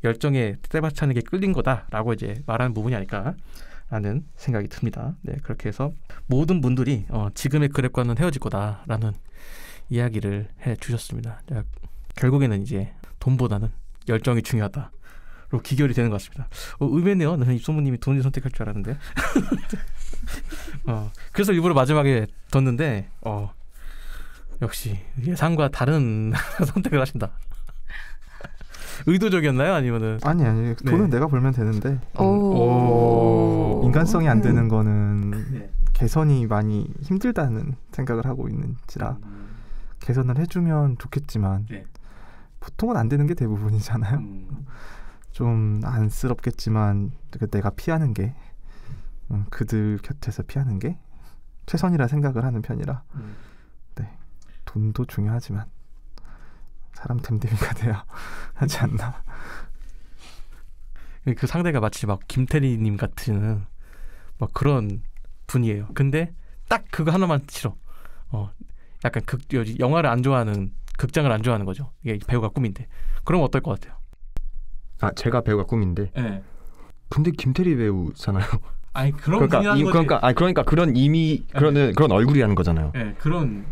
Speaker 4: 열정에 세바스찬에게 끌린 거다라고 이제 말하는 부분이 아닐까라는 생각이 듭니다. 네, 그렇게 해서 모든 분들이 지금의 그랩과는 헤어질 거다라는 이야기를 해주셨습니다. 결국에는 이제 돈보다는 열정이 중요하다로 기결이 되는 것 같습니다. 의외네요. 나는 입소문님이 돈을 선택할 줄 알았는데. 그래서 일부러 마지막에 뒀는데 역시 예상과 다른 선택을 하신다. 의도적이었나요? 아니면은
Speaker 1: 아니 돈은 내가 벌면 되는데 인간성이 안 되는 거는 개선이 많이 힘들다는 생각을 하고 있는지라 개선을 해주면 좋겠지만 보통은 안 되는 게 대부분이잖아요. 좀 안쓰럽겠지만 내가 피하는 게 그들 곁에서 피하는 게 최선이라 생각을 하는 편이라 네, 돈도 중요하지만 사람 됨됨이가 돼야 하지 않나.
Speaker 4: 그 상대가 마치 막 김태리님 같은 막 그런 분이에요. 근데 딱 그거 하나만 싫어. 약간 영화를 안 좋아하는, 극장을 안 좋아하는 거죠. 이게 배우가 꿈인데. 그럼 어떨 것 같아요?
Speaker 3: 제가 배우가 꿈인데.
Speaker 4: 네.
Speaker 3: 근데 김태리 배우잖아요.
Speaker 4: 아니 그런 분이라는 거지.
Speaker 3: 그러니까 그런 이미 그런 얼굴이라는 거잖아요.
Speaker 4: 네, 그러면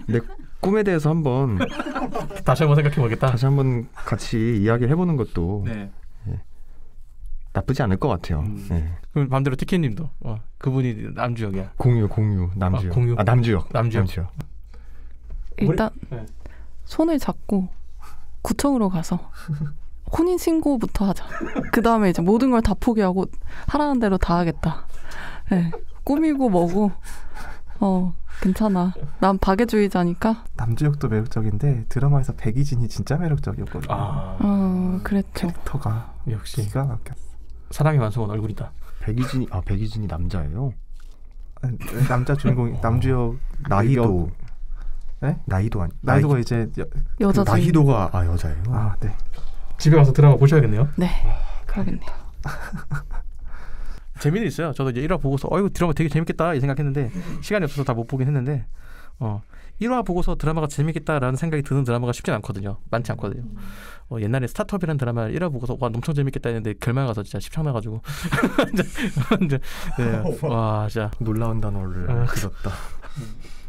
Speaker 3: 내 꿈에 대해서 한번
Speaker 4: 다시 한번 생각해보겠다.
Speaker 3: 다시 한번 같이 이야기를 해보는 것도 나쁘지 않을 것 같아요.
Speaker 4: 그럼 반대로 티켓님도 그분이 남주역이야.
Speaker 3: 공유 남주역.
Speaker 4: 공유.
Speaker 3: 남주역.
Speaker 2: 일단 손을 잡고 구청으로 가서 혼인 신고부터 하자. 그 다음에 이제 모든 걸 다 포기하고 하라는 대로 다 하겠다. 네. 꿈이고 뭐고 괜찮아. 난 박애주의자니까.
Speaker 1: 남주역도 매력적인데 드라마에서 백이진이 진짜 매력적이었거든요.
Speaker 2: 그랬죠.
Speaker 1: 캐릭터가
Speaker 4: 역시
Speaker 1: 기가 막혔어.
Speaker 4: 사랑의 완성은 얼굴이다.
Speaker 3: 백이진이 남자예요?
Speaker 1: 남자 주인공 남주역
Speaker 3: 나희도.
Speaker 1: 네?
Speaker 3: 나희도가
Speaker 1: 이제
Speaker 2: 여자
Speaker 3: 나희도가 여자예요?
Speaker 1: 네.
Speaker 4: 집에 가서 드라마 보셔야겠네요.
Speaker 2: 네. 그러겠네요.
Speaker 4: 재미는 있어요. 저도 이제 1화 보고서 이거 드라마 되게 재밌겠다 이 생각했는데 시간이 없어서 다 못 보긴 했는데 1화 보고서 드라마가 재밌겠다라는 생각이 드는 드라마가 쉽진 않거든요. 많지 않거든요. 옛날에 스타트업이라는 드라마를 1화 보고서 엄청 재밌겠다 했는데 결말 가서 진짜 십창나가지고 와 진짜
Speaker 3: 놀라운 단어를 들었다.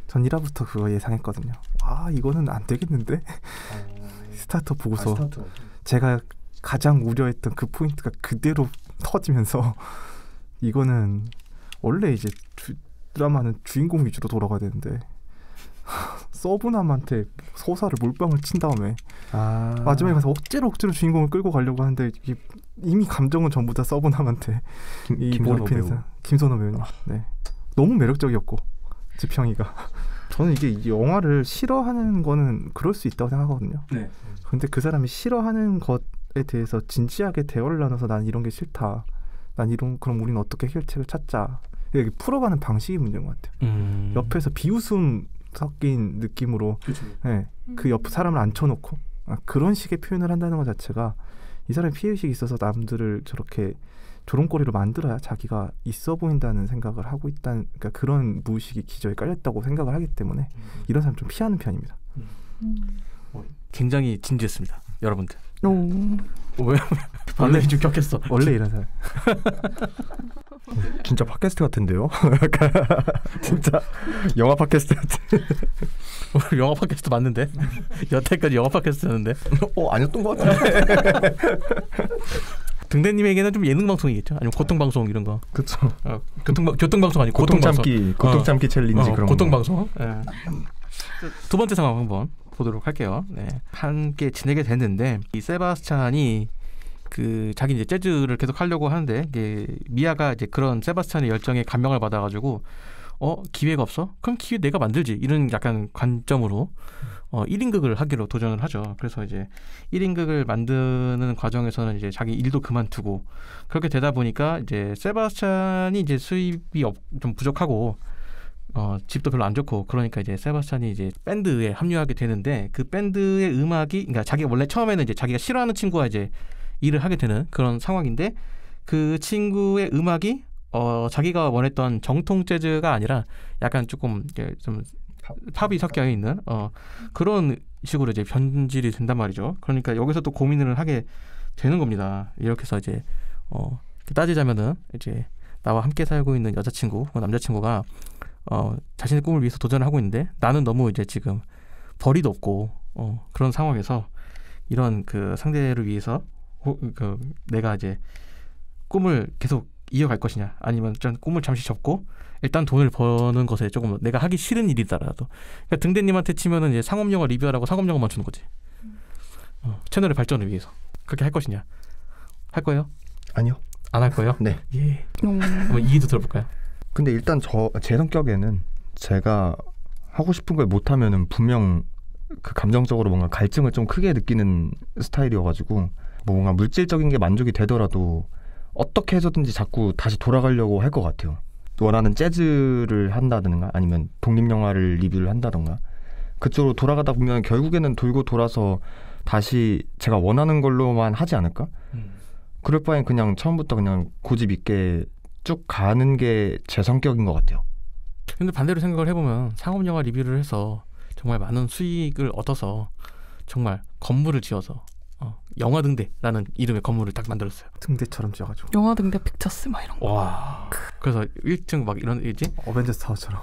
Speaker 1: 전 1화부터 그거 예상했거든요. 이거는 안 되겠는데? 스타트업 보고서 제가 가장 우려했던 그 포인트가 그대로 터지면서 이거는 원래 이제 드라마는 주인공 위주로 돌아가야 되는데 서브남한테 서사를 몰빵을 친 다음에 마지막에 가서 억지로 주인공을 끌고 가려고 하는데 이미 감정은 전부 다 서브남한테 김선호 배우님. 네. 너무 매력적이었고 지평이가 저는 이게 영화를 싫어하는 거는 그럴 수 있다고 생각하거든요.
Speaker 4: 네.
Speaker 1: 근데 그 사람이 싫어하는 것에 대해서 진지하게 대화를 나눠서 난 이런 게 싫다. 그럼 우리는 어떻게 해결책을 찾자. 이렇게 풀어가는 방식이 문제인 것 같아요. 옆에서 비웃음 섞인 느낌으로 그 옆 사람을 앉혀놓고 그런 식의 표현을 한다는 것 자체가 이 사람이 피해의식이 있어서 남들을 저렇게 조롱거리로 만들어야 자기가 있어 보인다는 생각을 하고 있다는, 그러니까 그런 무의식이 기저에 깔렸다고 생각을 하기 때문에 이런 사람 좀 피하는 편입니다.
Speaker 4: 굉장히 진지했습니다, 여러분들.
Speaker 2: 오.
Speaker 4: 왜? 원래 좀 격했어.
Speaker 1: 원래 이런 사람.
Speaker 3: 진짜 팟캐스트 같은데요? 약간 진짜 영화 팟캐스트 같은.
Speaker 4: 영화 팟캐스트 맞는데? 여태까지 영화 팟캐스트였는데?
Speaker 3: 아니었던 것 같은데.
Speaker 4: 등대님에게는 좀 예능 방송이겠죠? 아니면 고통 방송 이런 거.
Speaker 3: 그렇죠.
Speaker 4: 교통 방송 아니고 고통
Speaker 3: 참기 챌린지 그런
Speaker 4: 고통
Speaker 3: 거.
Speaker 4: 방송. 네. 두 번째 상황 한번 보도록 할게요. 네. 함께 지내게 됐는데 이 세바스찬이 그 자기 이제 재즈를 계속 하려고 하는데 이게 미아가 이제 그런 세바스찬의 열정에 감명을 받아가지고 기회가 없어? 그럼 기회 내가 만들지 이런 약간 관점으로 1인극을 하기로 도전을 하죠. 그래서 이제 1인극을 만드는 과정에서는 이제 자기 일도 그만두고 그렇게 되다 보니까 이제 세바스찬이 이제 수입이 좀 부족하고 집도 별로 안 좋고 그러니까 이제 세바스찬이 이제 밴드에 합류하게 되는데 그 밴드의 음악이 그러니까 자기가 원래 처음에는 이제 자기가 싫어하는 친구와 이제 일을 하게 되는 그런 상황인데 그 친구의 음악이 자기가 원했던 정통 재즈가 아니라 약간 조금 이제 좀 팝이 섞여 있는 그런 식으로 이제 변질이 된단 말이죠. 그러니까 여기서 또 고민을 하게 되는 겁니다. 이렇게 해서 이제 따지자면은 이제 나와 함께 살고 있는 여자친구, 남자친구가 자신의 꿈을 위해서 도전을 하고 있는데 나는 너무 이제 지금 벌이도 없고 그런 상황에서 이런 그 상대를 위해서 내가 이제 꿈을 계속 이어갈 것이냐 아니면 좀 꿈을 잠시 접고 일단 돈을 버는 것에 조금 내가 하기 싫은 일이다라도 그러니까 등대님한테 치면은 이제 상업영화 리뷰하라고 상업영화만 주는 거지. 채널의 발전을 위해서 그렇게 할 것이냐? 할 거예요?
Speaker 3: 아니요.
Speaker 4: 안 할 거예요?
Speaker 3: 네.
Speaker 4: 예. 한번 이의도 들어볼까요?
Speaker 3: 근데 일단 제 성격에는 제가 하고 싶은 걸 못하면은 분명 그 감정적으로 뭔가 갈증을 좀 크게 느끼는 스타일이어가지고 뭔가 물질적인 게 만족이 되더라도 어떻게 해서든지 자꾸 다시 돌아가려고 할 것 같아요. 원하는 재즈를 한다든가 아니면 독립영화를 리뷰를 한다든가 그쪽으로 돌아가다 보면 결국에는 돌고 돌아서 다시 제가 원하는 걸로만 하지 않을까? 그럴 바엔 그냥 처음부터 그냥 고집 있게 쭉 가는 게 제 성격인 것 같아요.
Speaker 4: 근데 반대로 생각을 해보면 상업영화 리뷰를 해서 정말 많은 수익을 얻어서 정말 건물을 지어서 영화등대라는 이름의 건물을 딱 만들었어요.
Speaker 1: 등대처럼 지어가지고.
Speaker 2: 영화등대 픽처스 막 이런 거.
Speaker 4: 와. 그래서 1층 막 이런 이지
Speaker 1: 어벤져스 타워처럼.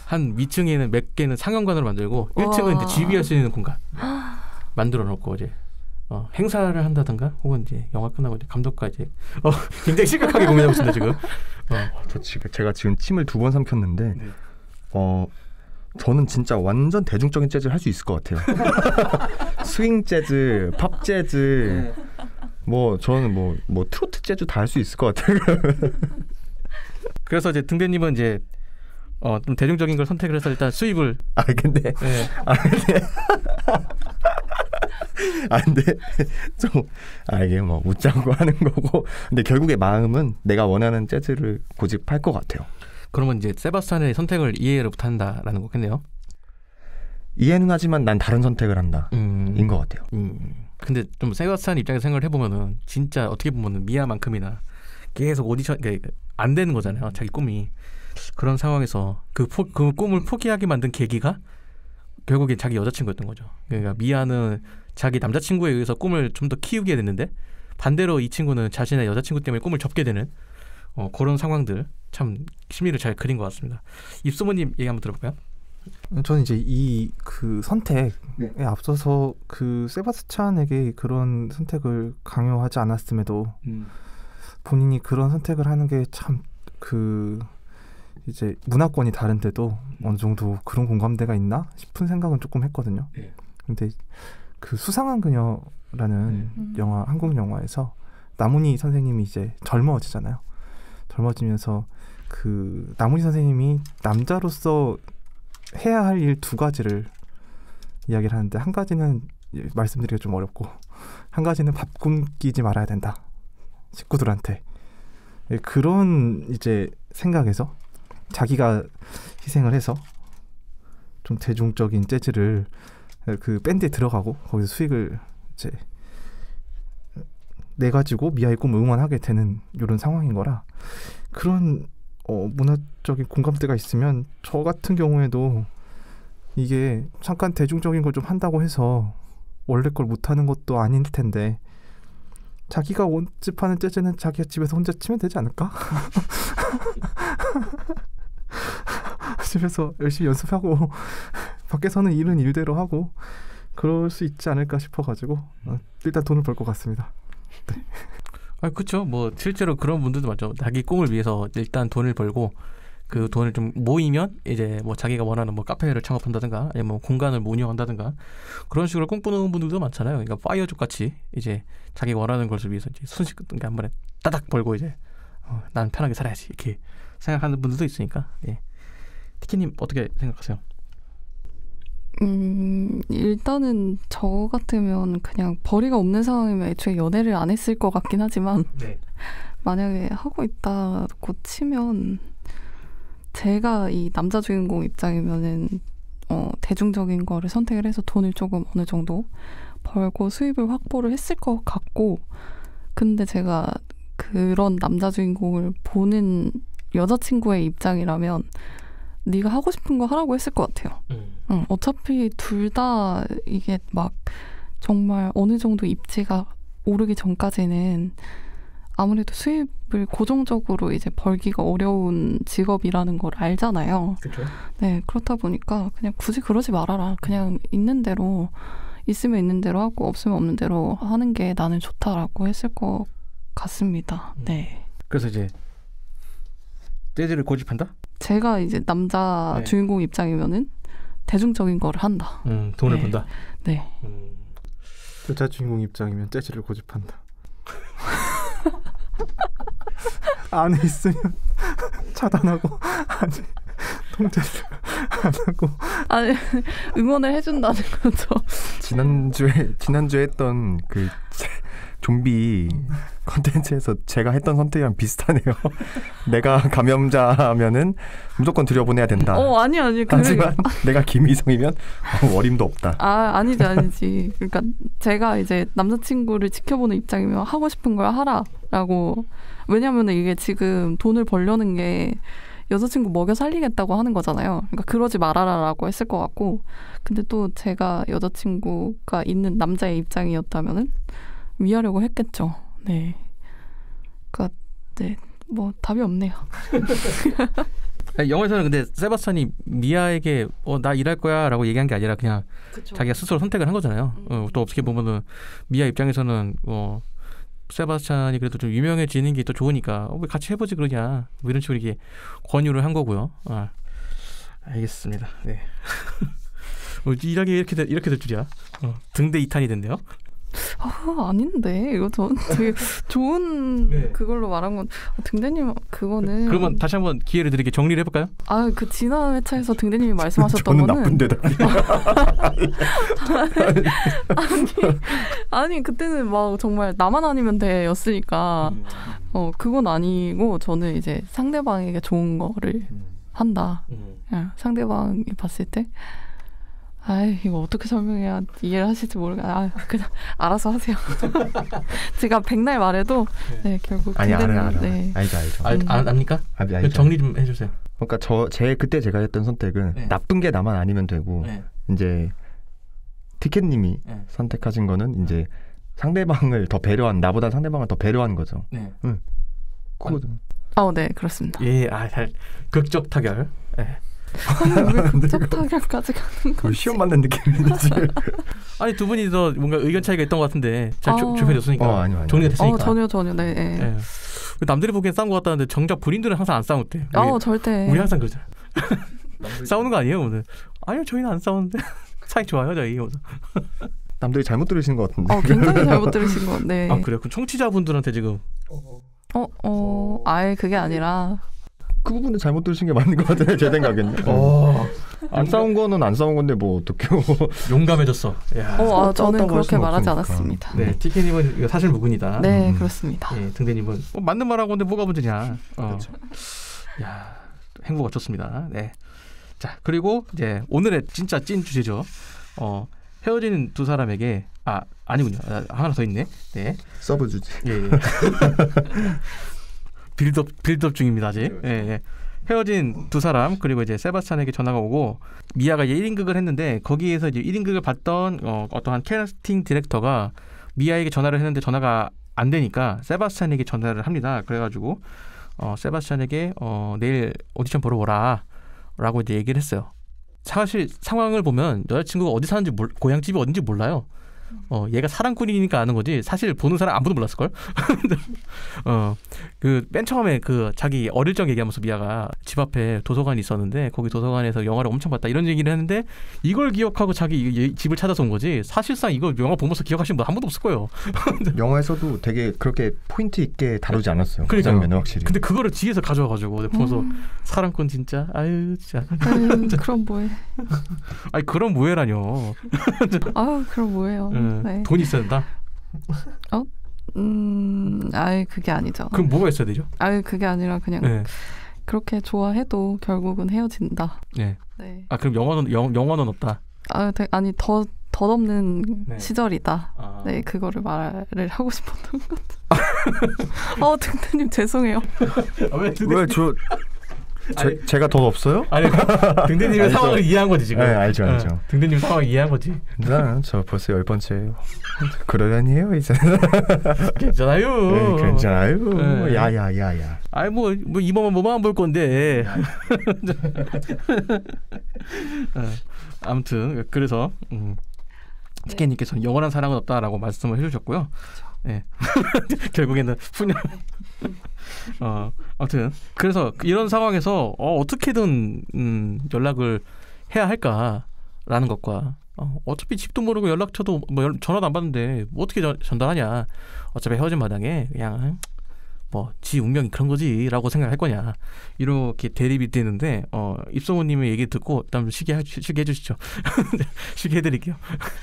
Speaker 4: 한 위층에는 몇 개는 상영관으로 만들고 1층은 이제 GB할 수 있는 공간 만들어 놓고 이제 행사를 한다든가 혹은 이제 영화 끝나고 이제 감독과 이제 굉장히 심각하게 고민하고 있습니다 지금.
Speaker 3: 제가 지금 침을 2번 삼켰는데
Speaker 4: 네.
Speaker 3: 저는 진짜 완전 대중적인 재즈를 할 수 있을 것 같아요. 스윙 재즈, 팝 재즈, 저는 트로트 재즈 다 할 수 있을 것 같아요.
Speaker 4: 그래서 이제 등대님은 이제 좀 대중적인 걸 선택을 해서 일단 수입을.
Speaker 3: 근데 좀 이게 웃자고 하는 거고, 근데 결국에 마음은 내가 원하는 재즈를 고집할 것 같아요.
Speaker 4: 그러면 이제 세바스찬의 선택을 이해를 못한다라는 거겠네요.
Speaker 3: 이해는 하지만 난 다른 선택을 한다. 인 것 같아요.
Speaker 4: 근데 좀 세바스찬 입장에서 생각을 해보면은 진짜 어떻게 보면은 미아만큼이나 계속 오디션 안 되는 거잖아요. 자기 꿈이. 그런 상황에서 그 꿈을 포기하게 만든 계기가 결국엔 자기 여자친구였던 거죠. 그러니까 미아는 자기 남자친구에 의해서 꿈을 좀 더 키우게 됐는데 반대로 이 친구는 자신의 여자친구 때문에 꿈을 접게 되는 그런 상황들 참 심리를 잘 그린 것 같습니다. 입소모님 얘기 한번 들어볼까요?
Speaker 1: 저는 이제 그 선택에 앞서서 그 세바스찬에게 그런 선택을 강요하지 않았음에도 본인이 그런 선택을 하는 게 참 이제 문화권이 다른데도 어느 정도 그런 공감대가 있나 싶은 생각은 조금 했거든요. 근데 그 수상한 그녀라는 영화, 한국 영화에서 나문희 선생님이 이제 젊어지잖아요. 젊어지면서 그 나문희 선생님이 남자로서 해야 할 일 2가지를 이야기를 하는데, 한 가지는 말씀드리기가 좀 어렵고, 한 가지는 밥 굶기지 말아야 된다, 식구들한테. 그런 이제 생각에서 자기가 희생을 해서 좀 대중적인 재즈를 그 밴드에 들어가고 거기서 수익을 이제 내 가지고 미아의 꿈을 응원하게 되는 이런 상황인 거라, 그런 문화적인 공감대가 있으면 저 같은 경우에도 이게 잠깐 대중적인 걸 좀 한다고 해서 원래 걸 못하는 것도 아닐 텐데 자기가 원집하는 재즈는 자기가 집에서 혼자 치면 되지 않을까? 집에서 열심히 연습하고 밖에서는 일은 일대로 하고 그럴 수 있지 않을까 싶어가지고 일단 돈을 벌 것 같습니다. 네.
Speaker 4: 그렇죠. 뭐 실제로 그런 분들도 많죠. 자기 꿈을 위해서 일단 돈을 벌고 그 돈을 좀 모이면 이제 뭐 자기가 원하는 뭐 카페를 창업한다든가 아니면 뭐 공간을 뭐 운영한다든가 그런 식으로 꿈꾸는 분들도 많잖아요. 그러니까 파이어족 같이 이제 자기가 원하는 것을 위해서 이제 손쉽게 한 번에 따닥 벌고 이제 난 편하게 살아야지 이렇게 생각하는 분들도 있으니까. 예. 티키님 어떻게 생각하세요?
Speaker 2: 일단은 저 같으면 그냥 벌이가 없는 상황이면 애초에 연애를 안 했을 것 같긴 하지만
Speaker 4: 네.
Speaker 2: 만약에 하고 있다고 치면 제가 이 남자 주인공 입장이면은 대중적인 거를 선택을 해서 돈을 조금 어느 정도 벌고 수입을 확보를 했을 것 같고, 근데 제가 그런 남자 주인공을 보는 여자친구의 입장이라면 네가 하고 싶은 거 하라고 했을 것 같아요. 어차피 둘 다 이게 막 정말 어느 정도 입지가 오르기 전까지는 아무래도 수입을 고정적으로 이제 벌기가 어려운 직업이라는 걸 알잖아요.
Speaker 4: 그렇죠.
Speaker 2: 네, 그렇다 보니까 그냥 굳이 그러지 말아라. 그냥 있는 대로 있으면 있는 대로 하고 없으면 없는 대로 하는 게 나는 좋다라고 했을 것 같습니다. 네.
Speaker 4: 그래서 이제 재즈를 고집한다?
Speaker 2: 제가 이제 남자
Speaker 4: 네.
Speaker 2: 주인공 입장이면은 대중적인 거를 한다.
Speaker 4: 돈을
Speaker 2: 네.
Speaker 4: 번다.
Speaker 2: 네.
Speaker 1: 여자 주인공 입장이면 재즈를 고집한다. 안에 있으면 차단하고 아니 통제를 안 하고
Speaker 2: 아니 응원을 해준다는 거죠.
Speaker 3: 지난주에 했던 그 좀비 컨텐츠에서 제가 했던 선택이랑 비슷하네요. 내가 감염자면은 무조건 들여보내야 된다.
Speaker 2: 아니
Speaker 3: 하지만 내가 김희성이면 어림도 없다.
Speaker 2: 아니지. 그러니까 제가 이제 남자친구를 지켜보는 입장이면 하고 싶은 걸 하라라고. 왜냐하면 이게 지금 돈을 벌려는 게 여자친구 먹여 살리겠다고 하는 거잖아요. 그러니까 그러지 말아라라고 했을 것 같고, 근데 또 제가 여자친구가 있는 남자의 입장이었다면은 위하려고 했겠죠. 네. 그러니까 네, 뭐 답이 없네요.
Speaker 4: 아니, 영화에서는 근데 세바스찬이 미아에게 나 일할 거야라고 얘기한 게 아니라 그냥
Speaker 2: 그쵸.
Speaker 4: 자기가 스스로 선택을 한 거잖아요. 또 어떻게 보면은 미아 입장에서는 세바스찬이 그래도 좀 유명해지는 게 더 좋으니까 왜 같이 해보지 그러냐 뭐 이런 식으로 이게 권유를 한 거고요. 알겠습니다. 네. 일하기 이렇게 될 줄이야. 등대 이탄이 됐네요.
Speaker 2: 아닌데 이거 전 되게 좋은
Speaker 4: 네.
Speaker 2: 그걸로 말한 건 등대님 그거는
Speaker 4: 그러면 다시 한번 기회를 드리게 정리를 해볼까요?
Speaker 2: 그 지난 회차에서 등대님이 말씀하셨던
Speaker 3: 저는
Speaker 2: 거는
Speaker 3: 나쁜 대답이야.
Speaker 2: 아니 그때는 막 정말 나만 아니면 돼였으니까 그건 아니고 저는 이제 상대방에게 좋은 거를 한다. 상대방이 봤을 때 이거 어떻게 설명해야 이해를 하실지 모르겠어요. 그냥 알아서 하세요. 제가 백날 말해도 네, 결국
Speaker 3: 아니 알아.
Speaker 2: 네.
Speaker 3: 알죠.
Speaker 4: 압니까?
Speaker 3: 알죠.
Speaker 4: 정리 좀 해주세요.
Speaker 3: 그러니까 그때 제가 했던 선택은
Speaker 4: 네.
Speaker 3: 나쁜 게 나만 아니면 되고
Speaker 4: 네.
Speaker 3: 이제 티켓님이
Speaker 4: 네.
Speaker 3: 선택하신 거는 이제 상대방을 더 배려한 나보다 상대방을 더 배려한 거죠.
Speaker 4: 네.
Speaker 3: 그거든.
Speaker 2: 네, 그렇습니다.
Speaker 4: 예, 잘 극적 타결. 네.
Speaker 2: 왜 극적 타결까지 가는 거지?
Speaker 3: 시험 맞는 느낌이지.
Speaker 4: 아니 두 분이 더 뭔가 의견 차이가 있던 것 같은데 잘 좁혀졌으니까
Speaker 3: 아니요.
Speaker 4: 정리가 됐으니까.
Speaker 2: 전혀 네.
Speaker 4: 네. 남들이 보기엔 싸운 것 같다는데 정작 본인들은 항상 안 싸웠대.
Speaker 2: 절대.
Speaker 4: 우리 항상 그러잖아. 싸우는 거 아니에요 오늘? 아니요 저희는 안 싸우는데 사이 좋아요 저희.
Speaker 3: 남들이 잘못 들으시는 것 같은데.
Speaker 2: 굉장히 잘못 들으신 건데.
Speaker 4: 그래요? 그럼 청취자분들한테 지금
Speaker 2: 아예 그게 아니라
Speaker 3: 그 부분은 잘못 들으신 게 맞는 것 같아요. 제 생각에는. 안 싸운 거는 안 싸운 건데 뭐 어떡해요.
Speaker 4: 용감해졌어.
Speaker 2: 저는 그렇게
Speaker 3: 수는
Speaker 2: 말하지
Speaker 3: 없으니까.
Speaker 2: 않았습니다.
Speaker 4: 네, 티켓님은 이거 사실 무근이다.
Speaker 2: 네, 그렇습니다.
Speaker 4: 예, 등대님은 맞는 말하고 근데 뭐가 문제냐.
Speaker 3: 그렇죠.
Speaker 4: 야, 행보가 좋습니다. 네. 자, 그리고 이제 오늘의 진짜 찐 주제죠. 헤어진 두 사람에게 아니군요. 하나 더 있네. 네.
Speaker 3: 서브 주지.
Speaker 4: 예. 빌드업 중입니다 아직. 예. 헤어진 두 사람 그리고 이제 세바스찬에게 전화가 오고 미아가 이제 1인극을 했는데 거기에서 이제 1인극을 봤던 어떠한 캐스팅 디렉터가 미아에게 전화를 했는데 전화가 안 되니까 세바스찬에게 전화를 합니다. 그래가지고 세바스찬에게 내일 오디션 보러 오라라고 이제 얘기를 했어요. 사실 상황을 보면 여자친구가 어디 사는지 고향집이 어딘지 몰라요. 얘가 사랑꾼이니까 아는 거지. 사실 보는 사람 아무도 몰랐을 걸. 그 맨 처음에 그 자기 어릴 적 얘기하면서 미아가 집 앞에 도서관이 있었는데 거기 도서관에서 영화를 엄청 봤다 이런 얘기를 했는데 이걸 기억하고 자기 집을 찾아서 온 거지. 사실상 이거 영화 보면서 기억하시는 분 한 분도 없을 거예요.
Speaker 3: 영화에서도 되게 그렇게 포인트 있게 다루지 않았어요. 그
Speaker 4: 그러니까요.
Speaker 3: 장면은 확실히.
Speaker 4: 근데 그거를 뒤에서 가져와가지고 보면서 사랑꾼 진짜 아유 진짜.
Speaker 2: 그럼 뭐해?
Speaker 4: 아니 그럼 뭐해라뇨.
Speaker 2: 아 그럼 뭐해요? 네.
Speaker 4: 돈 있어야 된다.
Speaker 2: 아예 그게 아니죠.
Speaker 4: 그럼 뭐가 있어야 되죠?
Speaker 2: 아예 그게 아니라 그냥
Speaker 4: 네.
Speaker 2: 그렇게 좋아해도 결국은 헤어진다.
Speaker 4: 네.
Speaker 2: 네.
Speaker 4: 아 그럼 영화는 없다.
Speaker 2: 아니 더 덧없는
Speaker 4: 네.
Speaker 2: 시절이다. 네, 그거를 말을 하고 싶었던 것 같아요. 등대님 죄송해요.
Speaker 3: 왜 제가 더 없어요?
Speaker 4: 아니 등대님의 상황을 이해한 거지 지금.
Speaker 3: 네, 알죠.
Speaker 4: 등대님 상황을 이해한 거지.
Speaker 3: 저 벌써 10번째예요. 그러려니에요 이제.
Speaker 4: 괜찮아요.
Speaker 3: 네, 괜찮아요.
Speaker 4: 네.
Speaker 3: 야야야야.
Speaker 4: 아이 뭐 이번만 뭐만 볼 건데. 아무튼 그래서 티켓님께서는 영원한 사랑은 없다라고 말씀을 해주셨고요. 네. 결국에는 푸념. 아무튼 그래서 이런 상황에서 어떻게든 연락을 해야 할까라는 것과 어차피 집도 모르고 연락처도 뭐 전화도 안 받는데 뭐 어떻게 전달하냐. 어차피 헤어진 마당에 그냥 뭐 지 운명이 그런 거지라고 생각할 거냐. 이렇게 대립이 되는데 입소문님의 얘기 듣고 일단 쉬게 해주시죠. 쉬게 해드릴게요.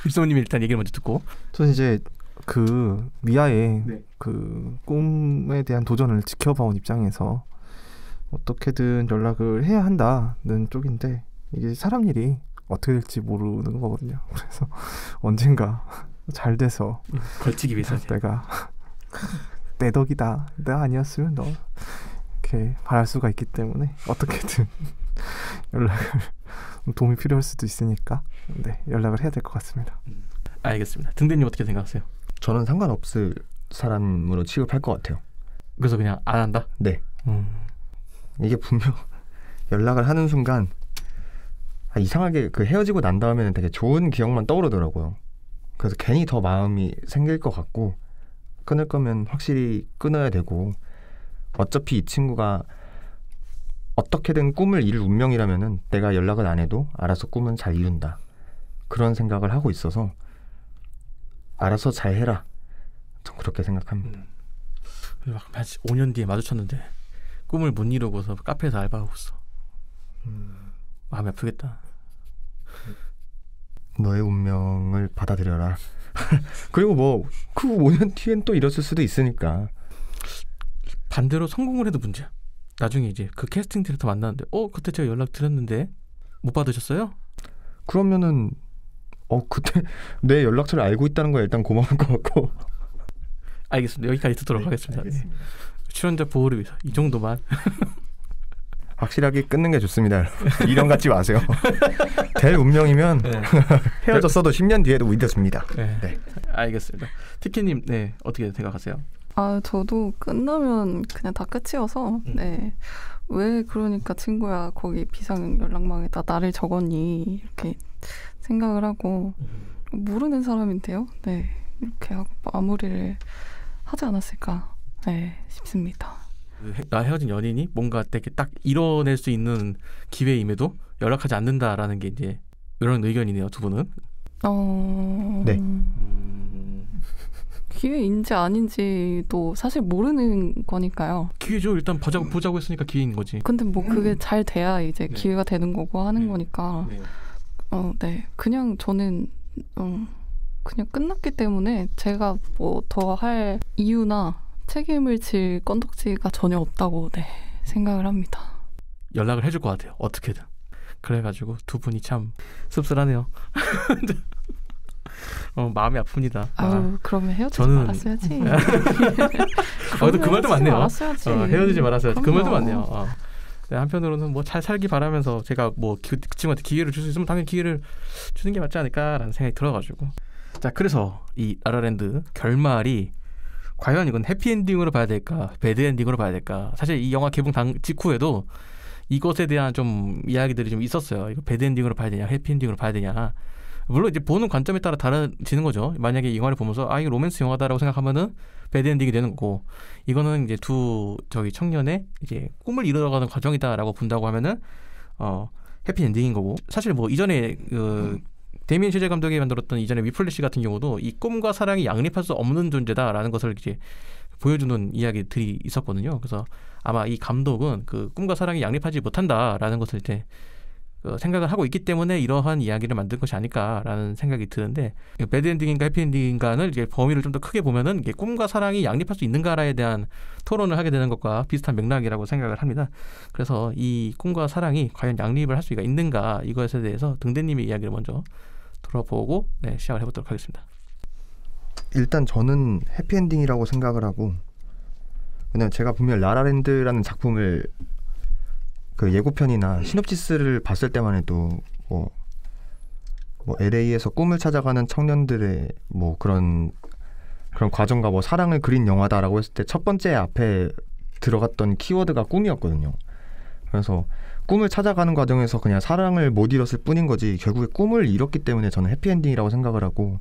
Speaker 4: 입소문님이 일단 얘기를 먼저 듣고.
Speaker 1: 저는 이제 그 미아의
Speaker 4: 네.
Speaker 1: 그 꿈에 대한 도전을 지켜봐온 입장에서 어떻게든 연락을 해야 한다는 쪽인데 이게 사람 일이 어떻게 될지 모르는 거거든요. 그래서 언젠가 잘 돼서
Speaker 4: 걸치기 위해서
Speaker 1: 내가 내 덕이다. 내가 아니었으면 너 이렇게 바랄 수가 있기 때문에 어떻게든 연락을 도움이 필요할 수도 있으니까 연락을 해야 될 것 같습니다.
Speaker 4: 알겠습니다. 등대님 어떻게 생각하세요?
Speaker 3: 저는 상관없을 사람으로 취급할 것 같아요.
Speaker 4: 그래서 그냥 안 한다?
Speaker 3: 네. 이게 분명 연락을 하는 순간 이상하게 그 헤어지고 난 다음에는 되게 좋은 기억만 떠오르더라고요. 그래서 괜히 더 마음이 생길 것 같고 끊을 거면 확실히 끊어야 되고 어차피 이 친구가 어떻게든 꿈을 이룰 운명이라면은 내가 연락을 안 해도 알아서 꿈은 잘 이룬다. 그런 생각을 하고 있어서 알아서 잘 해라. 전 그렇게 생각합니다.
Speaker 4: 막 5년 뒤에 마주쳤는데 꿈을 못 이루고서 카페에서 알바하고 있어. 마음이 아프겠다.
Speaker 3: 너의 운명을 받아들여라. 그리고 뭐 그 5년 뒤엔 또 이랬을 수도 있으니까.
Speaker 4: 반대로 성공을 해도 문제야. 나중에 이제 그 캐스팅 디렉터 만나는데 그때 제가 연락 드렸는데 못 받으셨어요?
Speaker 3: 그러면은 그때 내 연락처를 알고 있다는 거 일단 고마운 것 같고.
Speaker 4: 알겠습니다. 여기까지 듣도록 하겠습니다. 네. 출연자 보호를 위해서 이 정도만.
Speaker 3: 확실하게 끊는 게 좋습니다. 여러분. 미련 갖지 마세요. 될 운명이면 헤어졌어도 10년 뒤에도 믿어줍니다.
Speaker 4: 네. 알겠습니다. 티켓님 어떻게 생각하세요?
Speaker 2: 저도 끝나면 그냥 다 끝이어서 왜 그러니까 친구야 거기 비상 연락망에다 나를 적었니 이렇게 생각을 하고 모르는 사람인데요. 이렇게 하고 마무리를 하지 않았을까 싶습니다.
Speaker 4: 나 헤어진 연인이 뭔가 되게 딱 이뤄낼 수 있는 기회임에도 연락하지 않는다라는 게 이제 이런 의견이네요. 두 분은.
Speaker 3: 네.
Speaker 2: 기회인지 아닌지도 사실 모르는 거니까요.
Speaker 4: 기회죠. 일단 보자고 했으니까 기회인 거지.
Speaker 2: 근데 뭐 그게 잘 돼야 이제 기회가 되는 거고 하는 거니까. 그냥 저는 그냥 끝났기 때문에 제가 뭐 더 할 이유나 책임을 질 건덕지가 전혀 없다고 생각을 합니다.
Speaker 4: 연락을 해줄 것 같아요. 어떻게든. 그래가지고 두 분이 참 씁쓸하네요. 마음이 아픕니다.
Speaker 2: 그러면 헤어지지
Speaker 4: 저는...
Speaker 2: 말았어야지.
Speaker 4: 그 말도 맞네요.
Speaker 2: 말았어야지.
Speaker 4: 헤어지지 말았어야지. 그 말도 맞네요.
Speaker 3: 네,
Speaker 4: 한편으로는 뭐 잘 살기 바라면서 제가 뭐 그 친구한테 기회를 줄 수 있으면 당연히 기회를 주는 게 맞지 않을까라는 생각이 들어가지고. 자, 그래서 이 라라랜드 결말이 과연 이건 해피엔딩으로 봐야 될까 배드엔딩으로 봐야 될까. 사실 이 영화 개봉 직후에도 이것에 대한 좀 이야기들이 좀 있었어요. 이거 배드엔딩으로 봐야 되냐 해피엔딩으로 봐야 되냐. 물론 이제 보는 관점에 따라 달라지는 거죠. 만약에 이 영화를 보면서 이거 로맨스 영화다라고 생각하면은 배드엔딩이 되는 거고, 이거는 이제 두 청년의 이제 꿈을 이루어가는 과정이다라고 본다고 하면은 해피엔딩인 거고. 사실 뭐 이전에 데미안 샤제 감독이 만들었던 이전에 위플래시 같은 경우도 이 꿈과 사랑이 양립할 수 없는 존재다라는 것을 이제 보여주는 이야기들이 있었거든요. 그래서 아마 이 감독은 그 꿈과 사랑이 양립하지 못한다라는 것을 이제 생각을 하고 있기 때문에 이러한 이야기를 만든 것이 아닐까라는 생각이 드는데, 배드엔딩인가 해피엔딩인가는 이제 범위를 좀 더 크게 보면은 이게 꿈과 사랑이 양립할 수 있는가에 대한 토론을 하게 되는 것과 비슷한 맥락이라고 생각을 합니다. 그래서 이 꿈과 사랑이 과연 양립을 할 수가 있는가, 이것에 대해서 등대님의 이야기를 먼저 들어보고 시작을 해보도록 하겠습니다.
Speaker 3: 일단 저는 해피엔딩이라고 생각을 하고, 왜냐면 제가 분명 라라랜드라는 작품을 그 예고편이나 시놉시스를 봤을 때만 해도 뭐 LA에서 꿈을 찾아가는 청년들의 뭐 그런 과정과 뭐 사랑을 그린 영화다라고 했을 때 첫 번째 앞에 들어갔던 키워드가 꿈이었거든요. 그래서 꿈을 찾아가는 과정에서 그냥 사랑을 못 이뤘을 뿐인 거지 결국에 꿈을 이뤘기 때문에 저는 해피엔딩이라고 생각을 하고,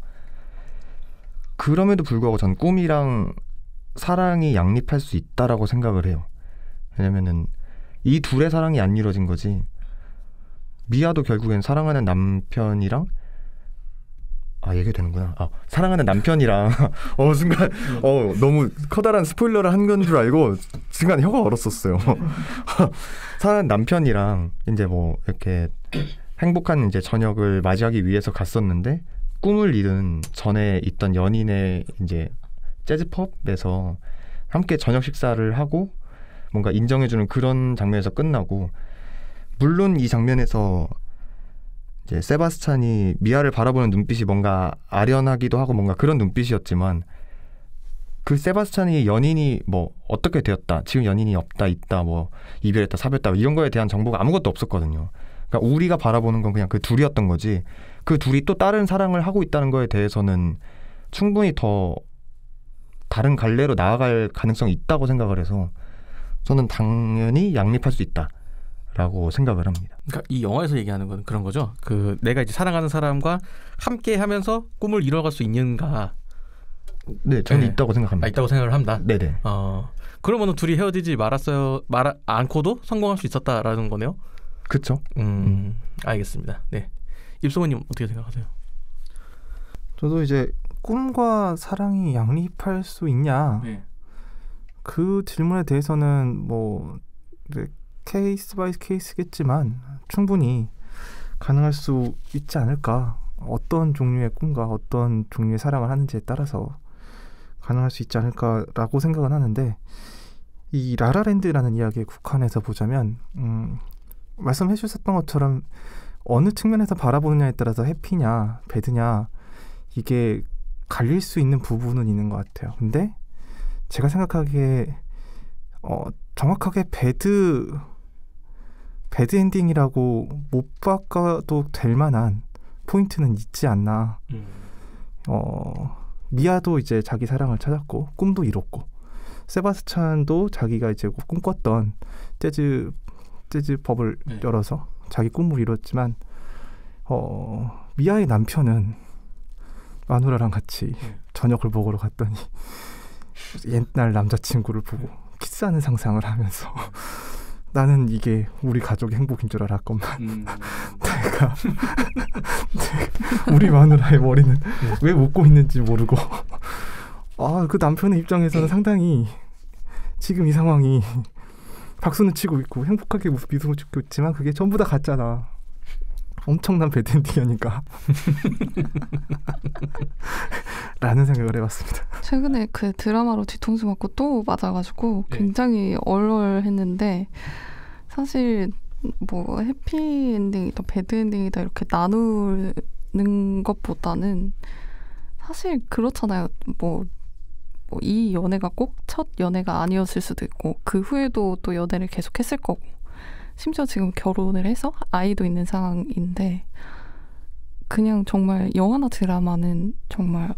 Speaker 3: 그럼에도 불구하고 전 꿈이랑 사랑이 양립할 수 있다라고 생각을 해요. 왜냐면은 이 둘의 사랑이 안 이루어진 거지. 미아도 결국엔 사랑하는 남편이랑 얘기 되는구나. 사랑하는 남편이랑 순간 너무 커다란 스포일러를 한 건 줄 알고 순간 혀가 얼었었어요. 사랑하는 남편이랑 이제 뭐 이렇게 행복한 이제 저녁을 맞이하기 위해서 갔었는데, 꿈을 이룬 전에 있던 연인의 이제 재즈펍에서 함께 저녁 식사를 하고 뭔가 인정해주는 그런 장면에서 끝나고, 물론 이 장면에서 이제 세바스찬이 미아를 바라보는 눈빛이 뭔가 아련하기도 하고 뭔가 그런 눈빛이었지만, 그 세바스찬이 연인이 뭐 어떻게 되었다, 지금 연인이 없다, 있다, 뭐 이별했다, 사별했다 이런 거에 대한 정보가 아무것도 없었거든요. 그러니까 우리가 바라보는 건 그냥 그 둘이었던 거지, 그 둘이 또 다른 사랑을 하고 있다는 거에 대해서는 충분히 더 다른 갈래로 나아갈 가능성이 있다고 생각을 해서 저는 당연히 양립할 수 있다라고 생각을 합니다.
Speaker 4: 그러니까 이 영화에서 얘기하는 건 그런 거죠. 그 내가 이제 사랑하는 사람과 함께 하면서 꿈을 이뤄갈 수 있는가?
Speaker 3: 네, 저는 있다고 생각합니다.
Speaker 4: 있다고 생각을 합니다.
Speaker 3: 네네.
Speaker 4: 그러면은 둘이 헤어지지 않고도 성공할 수 있었다라는 거네요.
Speaker 3: 그렇죠.
Speaker 4: 알겠습니다. 네, 입소문님 어떻게 생각하세요?
Speaker 1: 저도 이제 꿈과 사랑이 양립할 수 있냐?
Speaker 4: 네.
Speaker 1: 그 질문에 대해서는 뭐 케이스 바이 케이스겠지만 충분히 가능할 수 있지 않을까. 어떤 종류의 꿈과 어떤 종류의 사랑을 하는지에 따라서 가능할 수 있지 않을까라고 생각은 하는데, 이 라라랜드라는 이야기에 국한해서 보자면 말씀해 주셨던 것처럼 어느 측면에서 바라보느냐에 따라서 해피냐 배드냐 이게 갈릴 수 있는 부분은 있는 것 같아요. 근데 제가 생각하기에 정확하게 배드 엔딩이라고 못 바꿔도 될 만한 포인트는 있지 않나. 미아도 이제 자기 사랑을 찾았고 꿈도 이뤘고, 세바스찬도 자기가 이제 꿈꿨던 재즈 법을 열어서 자기 꿈을 이뤘지만, 미아의 남편은 마누라랑 같이 저녁을 먹으러 갔더니 옛날 남자친구를 보고 키스하는 상상을 하면서 나는 이게 우리 가족의 행복인 줄 알았건만 내가 우리 마누라의 머리는 왜 웃고 있는지 모르고 그 남편의 입장에서는 상당히 지금 이 상황이 박수는 치고 있고 행복하게 미소를 짓고 있지만 그게 전부 다 가짜다. 엄청난 배드엔딩이니까 라는 생각을 해봤습니다.
Speaker 2: 최근에 그 드라마로 뒤통수 맞고 또 맞아가지고 굉장히 얼얼했는데, 사실 뭐 해피엔딩이다 배드엔딩이다 이렇게 나누는 것보다는 사실 그렇잖아요. 뭐 이 연애가 꼭 첫 연애가 아니었을 수도 있고 그 후에도 또 연애를 계속했을 거고, 심지어 지금 결혼을 해서 아이도 있는 상황인데, 그냥 정말 영화나 드라마는 정말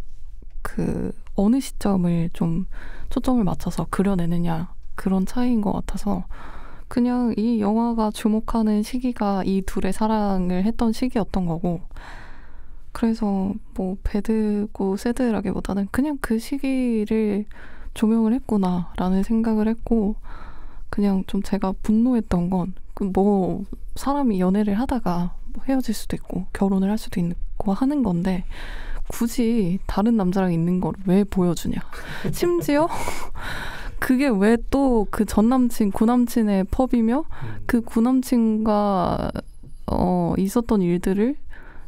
Speaker 2: 그 어느 시점을 좀 초점을 맞춰서 그려내느냐 그런 차이인 것 같아서 그냥 이 영화가 주목하는 시기가 이 둘의 사랑을 했던 시기였던 거고 그래서 뭐 배드고 새드라기보다는 그냥 그 시기를 조명을 했구나라는 생각을 했고 그냥 좀 제가 분노했던 건 뭐 사람이 연애를 하다가 뭐 헤어질 수도 있고 결혼을 할 수도 있고 하는 건데 굳이 다른 남자랑 있는 걸 왜 보여주냐. 심지어 그게 왜 또 그 전남친, 구남친의 펍이며 그 구남친과 있었던 일들을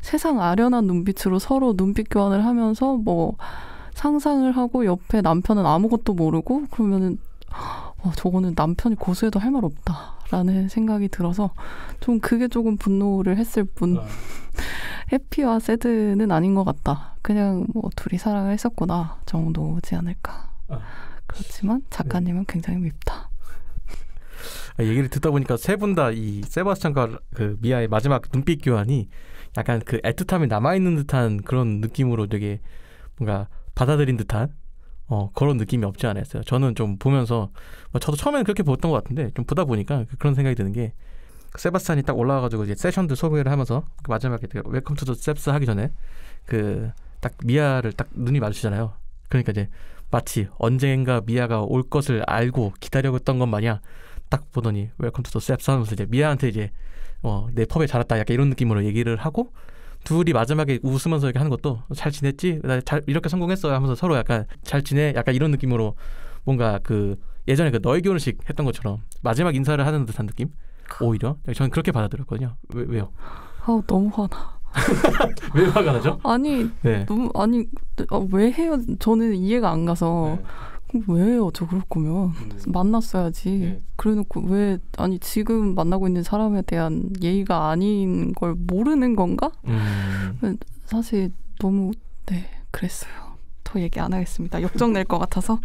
Speaker 2: 세상 아련한 눈빛으로 서로 눈빛 교환을 하면서 뭐 상상을 하고 옆에 남편은 아무것도 모르고 그러면은 저거는 남편이 고소해도 할 말 없다라는 생각이 들어서 좀 그게 조금 분노를 했을 뿐 해피와 새드는 아닌 것 같다. 그냥 뭐 둘이 사랑을 했었구나 정도지 않을까. 그렇지만 작가님은 굉장히 밉다.
Speaker 4: 얘기를 듣다 보니까 세 분 다 이 세바스찬과 그 미아의 마지막 눈빛 교환이 약간 그 애틋함이 남아있는 듯한 그런 느낌으로 되게 뭔가 받아들인 듯한 그런 느낌이 없지 않아 있어요. 저는 좀 보면서 저도 처음에는 그렇게 보았던 것 같은데 좀 보다 보니까 그런 생각이 드는 게 세바스찬이 딱 올라와가지고 이제 세션들 소개를 하면서 그 마지막에 웰컴 투 더 스텝스 하기 전에 그 딱 미아를 딱 눈이 마주치잖아요. 그러니까 이제 마치 언젠가 미아가 올 것을 알고 기다려했던 것 마냥 딱 보더니 웰컴 투 더 스텝스 하면서 이제 미아한테 이제 내 펍에 잘 왔다 약간 이런 느낌으로 얘기를 하고 둘이 마지막에 웃으면서 이렇게 하는 것도 잘 지냈지? 나 잘 이렇게 성공했어요 하면서 서로 약간 잘 지내? 약간 이런 느낌으로 뭔가 그 예전에 그 너의 결혼식 했던 것처럼 마지막 인사를 하는 듯한 느낌? 오히려 저는 그렇게 받아들였거든요. 왜요?
Speaker 2: 너무 화나.
Speaker 4: 왜 화가 나죠?
Speaker 2: 아니
Speaker 4: 네.
Speaker 2: 너무 왜 해요? 저는 이해가 안 가서 왜 헤어져 그럴 거면 만났어야지.
Speaker 4: 네.
Speaker 2: 그래놓고 왜 지금 만나고 있는 사람에 대한 예의가 아닌 걸 모르는 건가? 사실 너무 그랬어요. 더 얘기 안 하겠습니다. 역정 낼 것 같아서.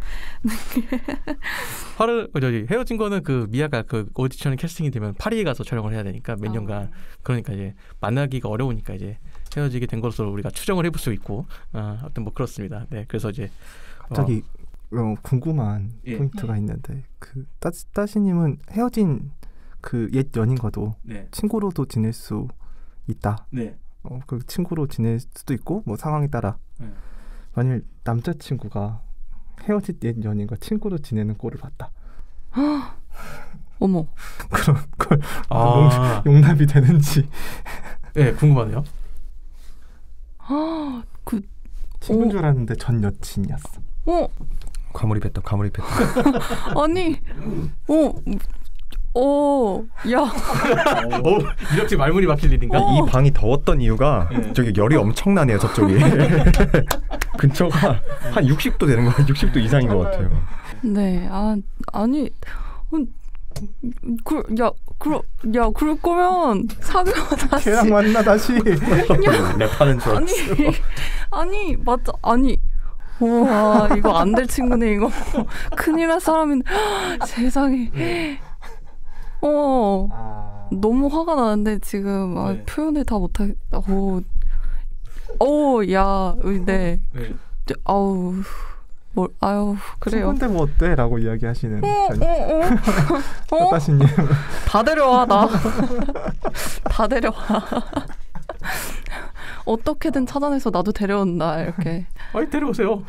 Speaker 4: 헤어진 거는 그 미아가 그 오디션 캐스팅이 되면 파리에 가서 촬영을 해야 되니까 몇 년간 그러니까 이제 만나기가 어려우니까 이제 헤어지게 된 것으로 우리가 추정을 해볼 수 있고 아무튼 뭐 그렇습니다. 네, 그래서 이제
Speaker 1: 갑자기 궁금한 포인트가 있는데 그 따시님은 헤어진 그 옛 연인과도 친구로도 지낼 수 있다. 그 친구로 지낼 수도 있고 뭐 상황에 따라 만일 남자친구가 헤어진 옛 연인과 친구로 지내는 꼴을 봤다.
Speaker 2: 어머.
Speaker 1: 그런 걸 용납이 되는지.
Speaker 4: 네, 궁금하네요.
Speaker 2: 그
Speaker 1: 친구인 줄 알았는데 전 여친이었어.
Speaker 3: 과몰입했다.
Speaker 2: 아니, 야.
Speaker 4: 이렇게 말문이 막힐 일인가?
Speaker 3: 이 방이 더웠던 이유가 저기 열이 엄청나네요. 저쪽이. 근처가 한 60도 되는 거, 60도 이상인 것 같아요.
Speaker 2: 네, 아니, 그럴 거면 사귀어 다시.
Speaker 1: 걔랑 만나 다시.
Speaker 3: 랩하는 줄 알았어.
Speaker 2: 아니, 맞아, 아니. 와, 이거 안 될 친구네 이거. 큰일 날 사람인데. 세상에. 너무 화가 나는데 지금 표현을 다 못하겠다. 야, 네. 아우, 아유, 그래요.
Speaker 1: 친구인데 뭐 어때? 라고 이야기하시는 따시님.
Speaker 2: 다 데려와, 나. 다 데려와. 어떻게든 찾아내서 나도 데려온다, 이렇게.
Speaker 4: 아니, 데려오세요.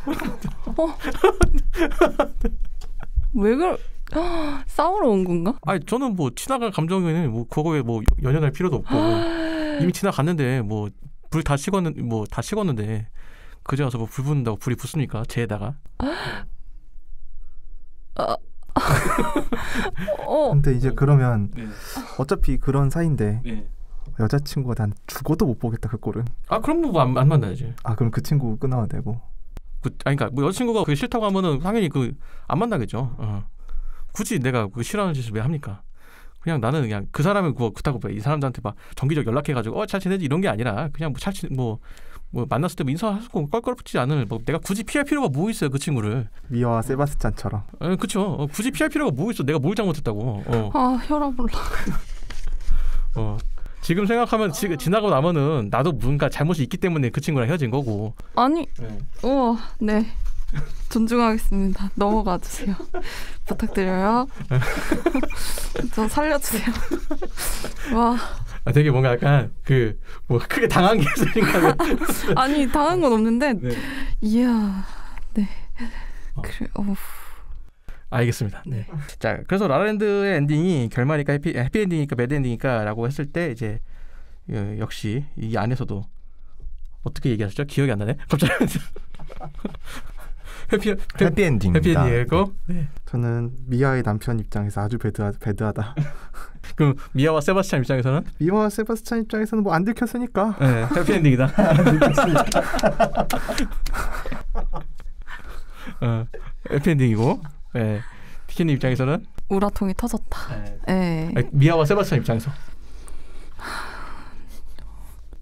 Speaker 2: 왜 싸우러 온 건가?
Speaker 4: 아니, 저는 뭐 지나갈 감정에는 뭐 그거에 뭐 연연할 필요도 없고 이미 지나갔는데 뭐 불 다 식었는데 그제 와서 뭐 불 붙는다고 불이 붙습니까? 재에다가.
Speaker 1: 근데 이제 그러면 어차피 그런 사이인데 여자친구가 난 죽어도 못 보겠다 그 꼴은.
Speaker 4: 그럼 뭐 안 만나야지.
Speaker 1: 그럼 그 친구 끊어야 되고.
Speaker 4: 그러니까 뭐 여자친구가 그게 싫다고 하면은 당연히 안 만나겠죠. 굳이 내가 그 싫어하는 짓을 왜 합니까? 그냥 나는 그냥 그 사람을 그렇다고 이 사람들한테 막 정기적 연락해가지고 잘 지내지 이런 게 아니라 그냥 뭐 만났을 때 뭐 인사하고 껄껄붙지 않을 뭐 내가 굳이 피할 필요가 뭐 있어요 그 친구를.
Speaker 1: 미아와 세바스찬처럼.
Speaker 4: 그렇죠. 굳이 피할 필요가 뭐 있어. 내가 뭘 잘못했다고.
Speaker 2: 혈압 올라.
Speaker 4: 지금 생각하면 지나고 나면은 나도 뭔가 잘못이 있기 때문에 그 친구랑 헤어진 거고.
Speaker 2: 아니,
Speaker 4: 네.
Speaker 2: 우와, 네. 존중하겠습니다. 넘어가 주세요. 부탁드려요. 저 살려주세요. 와.
Speaker 4: 되게 뭔가 약간 뭐 크게 당한 게 있으니까.
Speaker 2: 아니 당한 건 없는데.
Speaker 4: 네.
Speaker 2: 이야. 네. 그래.
Speaker 4: 알겠습니다. 네. 자, 그래서 라라랜드의 엔딩이 결말이니까 해피엔딩이니까 배드엔딩이니까라고 했을 때 이제 역시 이 안에서도 어떻게 얘기하셨죠? 기억이 안 나네. 갑자기.
Speaker 3: 해피엔딩입니다.
Speaker 4: 해피엔딩이고. 네.
Speaker 1: 저는 미아의 남편 입장에서 아주 배드하다.
Speaker 4: 그럼 미아와 세바스찬 입장에서는?
Speaker 1: 미아와 세바스찬 입장에서는 뭐 안 들켰으니까.
Speaker 4: 네, 해피엔딩이다. 해피엔딩이고. 네. 티켓님 입장에서는?
Speaker 2: 우라통이 터졌다. 네.
Speaker 4: 아니, 미아와 세바스찬 입장에서?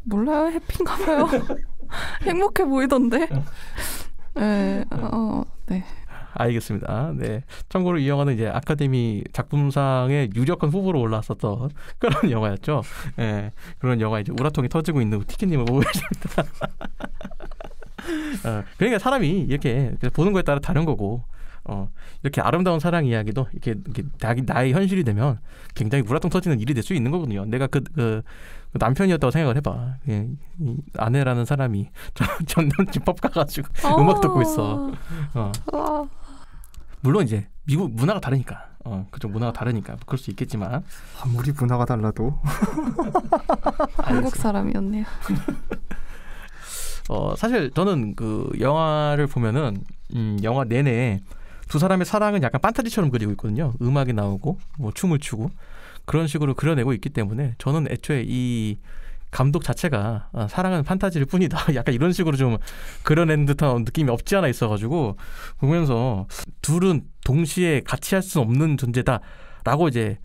Speaker 2: 몰라요. 해피인가 봐요. 행복해 보이던데. 네. 네.
Speaker 4: 알겠습니다. 네. 참고로 이 영화는 이제 아카데미 작품상의 유력한 후보로 올라왔었던 그런 영화였죠. 네. 그런 영화 이제 우라통이 터지고 있는 티켓님을 보고 계십니다. 그러니까 사람이 이렇게 보는 거에 따라 다른 거고, 이렇게 아름다운 사랑 이야기도 이렇게 나의 현실이 되면 굉장히 우라통 터지는 일이 될 수 있는 거거든요. 내가 그 남편이었다고 생각을 해봐. 이 아내라는 사람이 전남집밥 가가지고 음악 듣고 있어. 물론 이제 미국 문화가 다르니까, 그쪽 문화가 다르니까 그럴 수 있겠지만
Speaker 1: 아무리 문화가 달라도
Speaker 2: 한국 사람이었네요.
Speaker 4: 사실 저는 그 영화를 보면은 영화 내내 두 사람의 사랑은 약간 판타지처럼 그리고 있거든요. 음악이 나오고 뭐 춤을 추고 그런 식으로 그려내고 있기 때문에 저는 애초에 이 감독 자체가 사랑은 판타지일 뿐이다. 약간 이런 식으로 좀 그려낸 듯한 느낌이 없지 않아 있어가지고 보면서 둘은 동시에 같이 할 수 없는 존재다라고 이제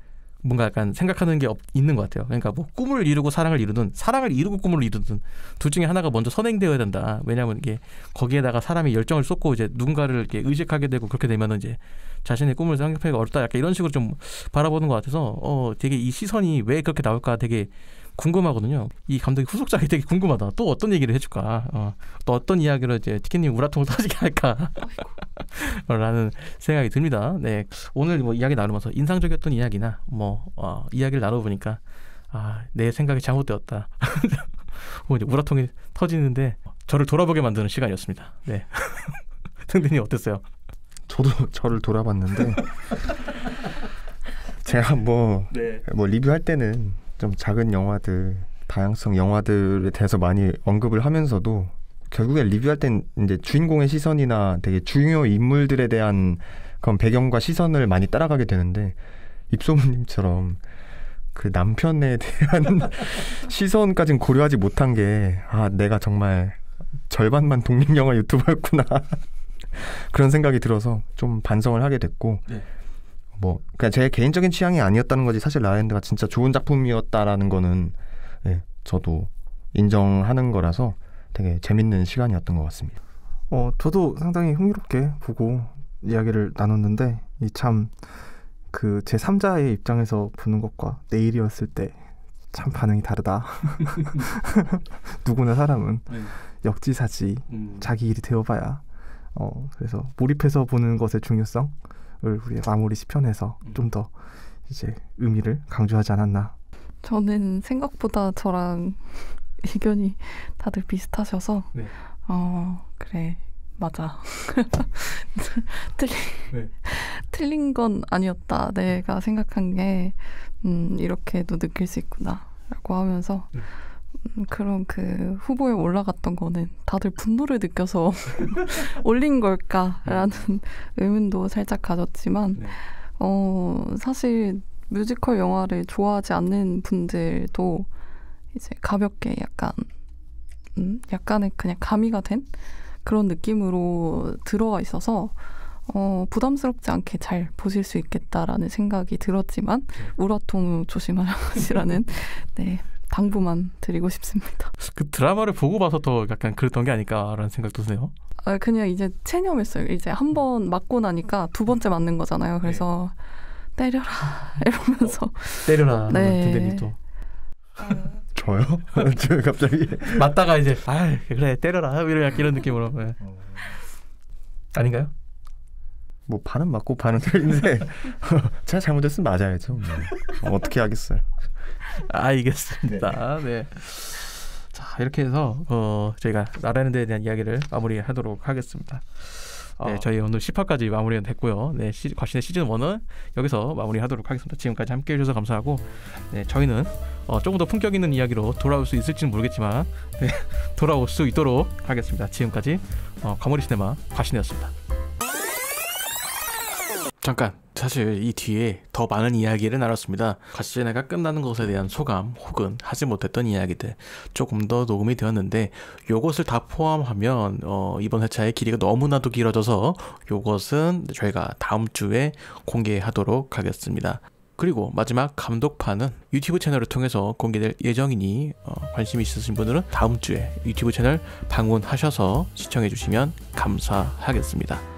Speaker 4: 뭔가 약간 생각하는 게 있는 것 같아요. 그러니까 뭐 꿈을 이루고 사랑을 이루든 사랑을 이루고 꿈을 이루든 둘 중에 하나가 먼저 선행되어야 된다. 왜냐하면 이게 거기에다가 사람이 열정을 쏟고 이제 누군가를 이렇게 의식하게 되고 그렇게 되면은 이제 자신의 꿈을 생각하기가 어렵다. 약간 이런 식으로 좀 바라보는 것 같아서 되게 이 시선이 왜 그렇게 나올까 되게 궁금하거든요. 이 감독의 후속작이 되게 궁금하다. 또 어떤 얘기를 해줄까? 또 어떤 이야기를 이제 티켓님 우라통을 터지게 할까? 라는 생각이 듭니다. 네, 오늘 뭐 이야기 나누면서 인상적이었던 이야기나 뭐 이야기를 나눠보니까 내 생각이 잘못되었다. 이제 우라통이 터지는데 저를 돌아보게 만드는 시간이었습니다. 네, 등등이 어땠어요?
Speaker 3: 저도 저를 돌아봤는데 제가 뭐 리뷰할 때는 좀 작은 영화들, 다양성 영화들에 대해서 많이 언급을 하면서도 결국에 리뷰할 땐 이제 주인공의 시선이나 되게 중요 인물들에 대한 그런 배경과 시선을 많이 따라가게 되는데 입소문님처럼 그 남편에 대한 시선까지는 고려하지 못한 게 내가 정말 절반만 독립영화 유튜버였구나 그런 생각이 들어서 좀 반성을 하게 됐고 그냥 제 개인적인 취향이 아니었다는 거지 사실 라라랜드가 진짜 좋은 작품이었다라는 거는 저도 인정하는 거라서 되게 재밌는 시간이었던 것 같습니다.
Speaker 1: 저도 상당히 흥미롭게 보고 이야기를 나눴는데 이 참 그 제 3자의 입장에서 보는 것과 내일이었을 때 참 반응이 다르다. 누구나 사람은 역지사지 자기 일이 되어봐야 그래서 몰입해서 보는 것의 중요성을 우리의 마무리 시편에서 좀 더 이제 의미를 강조하지 않았나.
Speaker 2: 저는 생각보다 저랑 의견이 다들 비슷하셔서 그래 맞아. 틀린 건 아니었다. 내가 생각한 게 이렇게도 느낄 수 있구나 라고 하면서 그런 그 후보에 올라갔던 거는 다들 분노를 느껴서 올린 걸까라는 의문도 살짝 가졌지만 사실 뮤지컬 영화를 좋아하지 않는 분들도 이제 가볍게 약간의 그냥 가미가 된 그런 느낌으로 들어와 있어서 부담스럽지 않게 잘 보실 수 있겠다라는 생각이 들었지만 우라통 조심하시라는 당부만 드리고 싶습니다.
Speaker 4: 그 드라마를 보고 봐서 더 약간 그랬던 게 아닐까라는 생각도 드네요.
Speaker 2: 그냥 이제 체념했어요. 이제 한 번 맞고 나니까 두 번째 맞는 거잖아요. 그래서 때려라 이러면서
Speaker 4: 때려라. 등대님도
Speaker 3: 저요? 저 갑자기
Speaker 4: 맞다가 이제 아 그래 때려라 이런 느낌으로. 네. 아닌가요?
Speaker 3: 뭐 반은 맞고 반은 틀린데 제가 잘못했으면 맞아야죠. 어떻게 하겠어요.
Speaker 4: 알겠습니다. 네. 자 이렇게 해서 저희가 나라랜드에 대한 이야기를 마무리하도록 하겠습니다. 네, 저희 오늘 10화까지 마무리가 됐고요. 네, 과신의 시즌 1은 여기서 마무리하도록 하겠습니다. 지금까지 함께해 주셔서 감사하고, 네, 저희는 조금 더 품격 있는 이야기로 돌아올 수 있을지는 모르겠지만, 네, 돌아올 수 있도록 하겠습니다. 지금까지 과몰입 시네마 과신이었습니다. 잠깐, 사실 이 뒤에 더 많은 이야기를 나눴습니다. 과시제네가 끝나는 것에 대한 소감 혹은 하지 못했던 이야기들 조금 더 녹음이 되었는데 요것을 다 포함하면 이번 회차의 길이가 너무나도 길어져서 요것은 저희가 다음 주에 공개하도록 하겠습니다. 그리고 마지막 감독판은 유튜브 채널을 통해서 공개될 예정이니 관심 있으신 분들은 다음 주에 유튜브 채널 방문하셔서 시청해 주시면 감사하겠습니다.